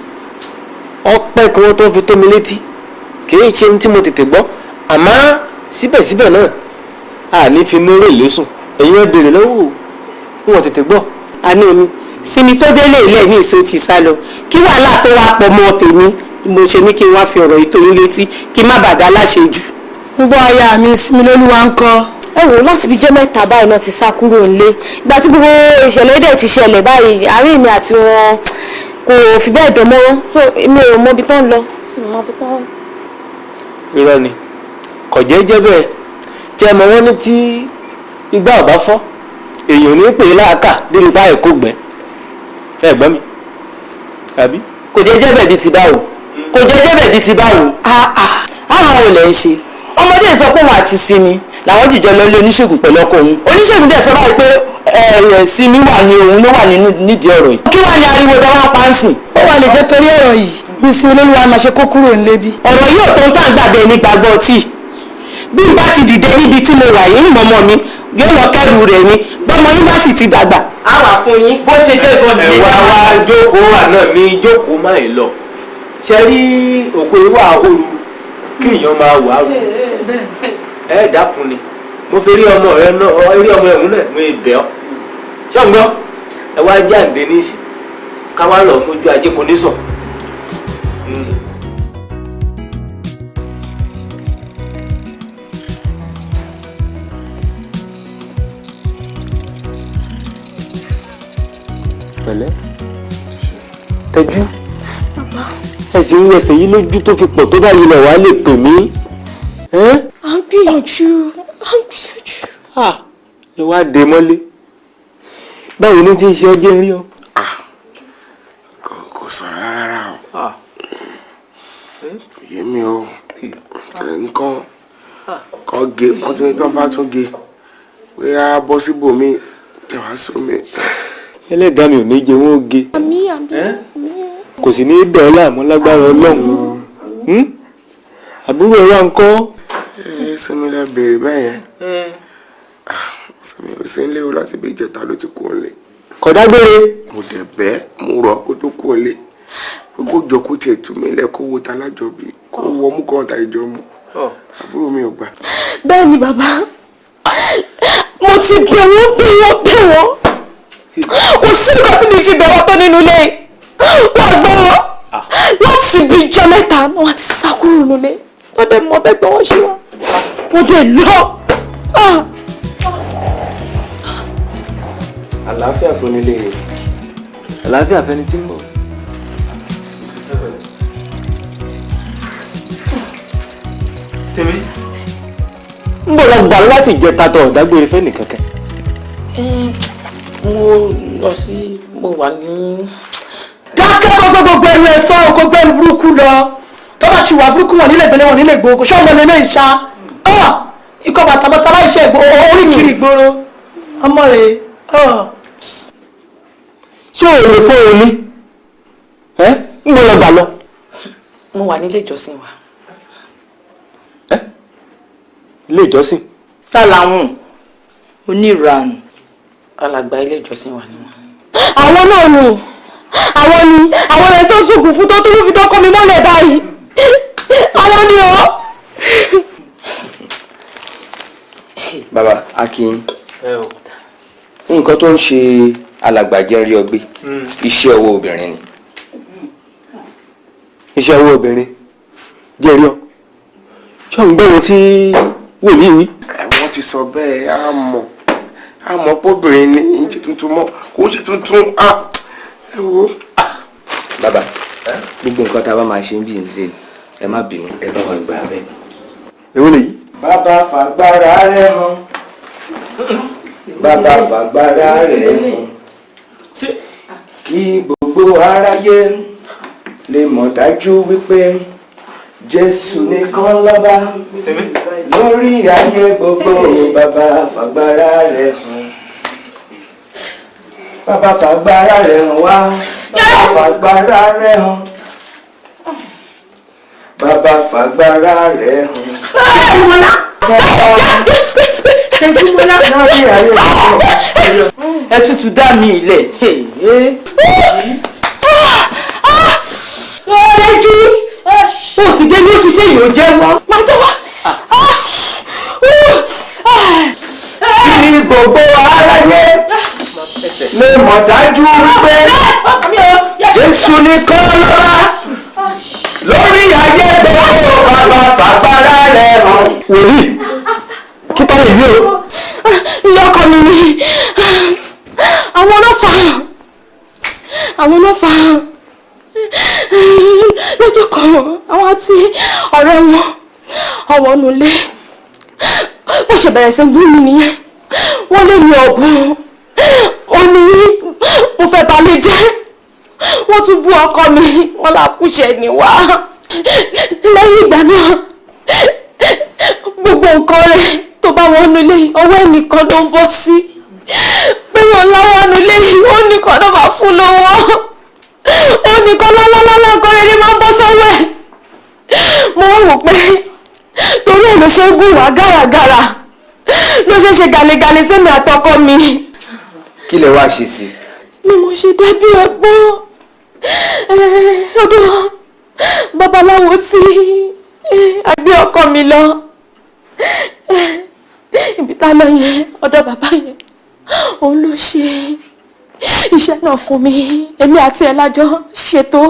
ọpẹ́ kí wọ́n tó fi tó mi létí kì í ṣe ohun tí mo tètè gbọ́ àmọ́ síbẹ̀síbẹ̀ náà a ní fi mú rèé lẹ́sùn èyí ò béèrè lọ́wọ́ wọn tètè gbọ́. àná mi sinmi tó délé ilé ní ìṣó ti sá lọ kí wàhálà tó wá pọ̀ mọ́ tèmi mo ṣe ní kí n wá fi ọ̀rọ̀ yìí tó yín létí kí n má bàa dá láṣejù. ń gbọ́ aya mi sinmi lólúwa ń kọ́. ẹ wò láti fi jẹ́ mẹ́ta báyìí náà ti sá kúrò nílé ìgbà tí gbogbo ìṣẹ̀lẹ̀ dẹ̀ ti ṣẹlẹ̀ báyìí àárín mi àti wọn kò fi bẹ́ẹ̀ dán mọ́rán so èmi ò mọ ibi tán lọ. irọ́ ni kò jẹ́ bẹ́ẹ̀ tí ẹ mọ wọn ní tí igbá ọ̀bá fọ́ èèyàn ní pè é láàkà débi báyìí kò gbẹ́ ẹ gbọ́ mi àbí. kò jẹ́ bẹ́ẹ̀ bí ti báwo kò jẹ́ bẹ́ẹ̀ bí ti báwo àwọn olè ń ṣe ọmọdé sọ pé wọn àti sinmi làwọn jìjọ lọ lé oníṣègùn pẹ̀lú ọkọ òun oníṣègùn dẹ̀ sọ báyìí pé sinmi wà ní òun ló wà nídìí ọ̀rọ̀ yìí kí wàá ní ariwo tó wá pa ń sìn. ó wà lè jẹ́ torí ọ̀rọ̀ yìí bí sinmi lólúwa máa ṣe kó kúrò nílé bí. ọ̀rọ̀ yóò tó ń tà ń gbàgbé ní gbàgbọ́ tí bí n bá ti dìde níbi tí mo wà yìí mọ́mọ́ mi yóò lọ kẹ́rù rẹ̀ ni bọ́mọ yín bá sì ti dàgbà. a wà fún yín bó ṣe jẹ́ ìbọn mi. ẹ̀wà wa jókòó àná mi jókòó máa ń lọ ṣe rí òkú ìwà ahoro kí èèyàn máa wà á rò ẹ dákun ni mo fi rí ọmọ rẹ náà rí ọmọ ẹ̀hún náà mo bẹ̀ ọ́ ṣọ́ngbọ́n ẹ wá jáde níìsín ká wá lọ mójú ajé kò ní sọ. pẹ̀lẹ́ tẹ́jú ẹ̀sìn ń wẹ̀sẹ̀ yìí lójú tó fi pọ̀ tó báyìí lẹ̀ wá lè pè mí. à ń gbìyànjú. ló wá dé mọ́lé báwo ni tí ń ṣe ọjọ́ rí ọ. kò sọ rárá o yé mi o nǹkan kan gé wọ́n ti ní kí wọ́n bá tún gé pé á bọ́ síbòmí tẹ̀wá sómi. ẹlẹ́dàá mi ò ní jẹ́ wọ́n gé kò sì ní bẹ̀ ọ́ láàmú lágbára ọlọ́run àbúrò ẹ̀ wá ń kọ́. sinmi lẹ béèrè bẹ́ẹ̀ yẹn sinmi ò sí nílé o láti bí ìjẹta ló ti kú nílé. kọ̀dágbére. mo dẹ̀ bẹ́ mo rọ̀ kó tó kú nílé kó jọ kó tiẹ̀ tù mí lẹ̀ kó wo ta lájọbí kó wọ mú kọ́ ọ̀tá ìjọ mu àbúrò mi ò gbà. bẹ́ẹ̀ ni bàbá mo ti bẹ̀ wọ́n kò sí nǹkan tí mi fi bẹ̀ wọ́n tó nínú ilé wọ́n gbọ́ láti bí ìjọ mẹ́ta náà wọ́n ti sá kúrò nílé wọ́n dẹ̀ mọ́ bẹ́ẹ̀ gbọ́ wọ́n ṣe wọ́n dẹ̀ lọ. àlàáfíà fún nílé rẹ̀ àlàáfíà fẹ́ni tí ń bọ̀. sinmi ń bọ̀ lọ gbà láti ìjẹta tó ọ̀dágbére fẹ́ nìkankan. mo wà ní. dákẹ́ kó gbogbo ẹrù ẹ̀ sọ kó gbẹ́rù burúkú lọ tó bá ti wà burúkú wọn nílẹ̀ gbẹ́lẹ́ wọn nílẹ̀ gbogbo ṣọ́ ọmọ lẹ́lẹ́ ìṣá ikọ̀ bàtàbàtà láì ṣe orí kiri ìgboro ọmọ rẹ̀. ṣé o lè fún òun ní ń bọ̀ lọ gbà lọ. mo wà nílé ìjọsìn wa. ilé ìjọsìn. tá làwọn oníranù alàgbà ilé ìjọsìn wa ni wọn. àwọn náà ni àwọn ẹni tó sùnkùn fún tó fi dọ́kọ́ mi mọ́lẹ̀ báyìí àwọn ni ọ. bàbá akin nǹkan tó ń ṣe alàgbà jẹ́rìí ọgbẹ́ iṣẹ́ ọwọ́ obìnrin ni. iṣẹ́ ọwọ́ obìnrin jẹ́rìí ọ ṣọ́n gbẹ́rùn tí wòlíì wí. wọ́n ti sọ bẹ́ẹ̀ àmọ́ pọ́bìnrin ní ìṣe tuntun mọ́ kò ń ṣe tuntun ẹ wo. bàbá gbogbo nǹkan tá a bá máa ṣe ń bí nílé ẹ má bínú ẹ bá wa gbà bẹ́ẹ̀. èwo lèyí. bàbá fàgbára rẹ̀ hàn bàbá fàgbára rẹ̀ hàn kí gbogbo aráyé lè mọ̀ dájú wípé Jésù nìkan lọ́ba lórí ayé gbogbo. bàbá fàgbára rẹ̀ hàn bàbá fàgbára rẹ̀ hàn wá bàbá fàgbára rẹ̀ hàn bàbá fàgbára rẹ̀ hàn. ẹ tútù dá mi ilẹ̀. sì dé ní òṣìṣẹ́ yìí ò jẹ́wọ́. máa jẹ́wọ́. kí ni gbogbo aráyé lè mọ̀ dájú wípé Jésù nìkan lọ́ba lórí ayé gbogbo bàbá fàgbára rẹ̀ hàn. wòlíì kí tọ́ lè yí o. ilé ọkọ mi ni àwọn ọlọ́fà lọ́jọ́ kan àwọn àti ọ̀rẹ́ wọn ọwọ́ nulẹ̀ wọ́n ṣe bẹ̀rẹ̀ sí bú mi nìyẹn wọ́n lé mi ọ̀bùn wọ́n ní mo fẹ́ balẹ̀ jẹ́ wọ́n tún bú ọkọ mi wọ́n là kúṣẹ̀ ní wá lẹ́yìn ìgbà náà gbogbo nǹkan rẹ̀ tó bá wọn nulẹ̀ ọwọ́ ẹnìkan ló ń bọ́ sí pé wọn láwọn nulẹ̀ ó nìkan ló máa fún lọ́wọ́ ó nìkan lọ́lọ́lọ́lọ́ nǹkan rẹ̀ ni máa ń bọ́ sọ́wọ́ ẹ̀ mo wá wò pé torí ẹ̀ ló ṣe ń gùn wá gàràgàrà ló ṣe gàlegàle sẹ́mi àtọkọ mi. kí lẹ wá ṣe sí. ni mo ṣe débi ọgbọ́n ọdún babaláwo tí a gbé ọkọ mi lọ ibi tá a lọ yẹn ọ̀dọ̀ bàbá yẹn òun ló ṣe iṣẹ́ náà fún mi èmi àti ẹ̀ lájọ ṣètò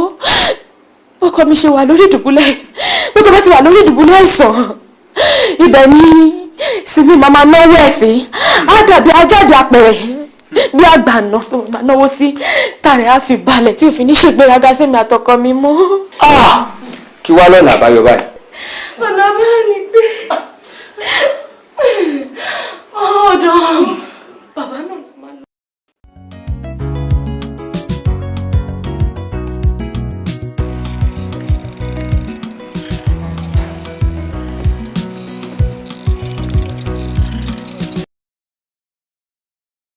ọkọ mi ṣe wà lórí ìdùbúlẹ̀ pé tó bá ti wà lórí ìdùbúlẹ̀ àìsàn ibẹ̀ ni sinmi màmá náwó ẹ̀ sí á dàbí ajáde apẹ̀rẹ̀ bí àgbàna tó máa náwó sí tààrẹ á fi balẹ̀ tí òfin ní ṣègbéraga sẹ́mi àtọkọ mi mọ́. kí wá lọ́nà àbáyọ báyìí. ọ̀nà bẹ́ẹ̀ ni pé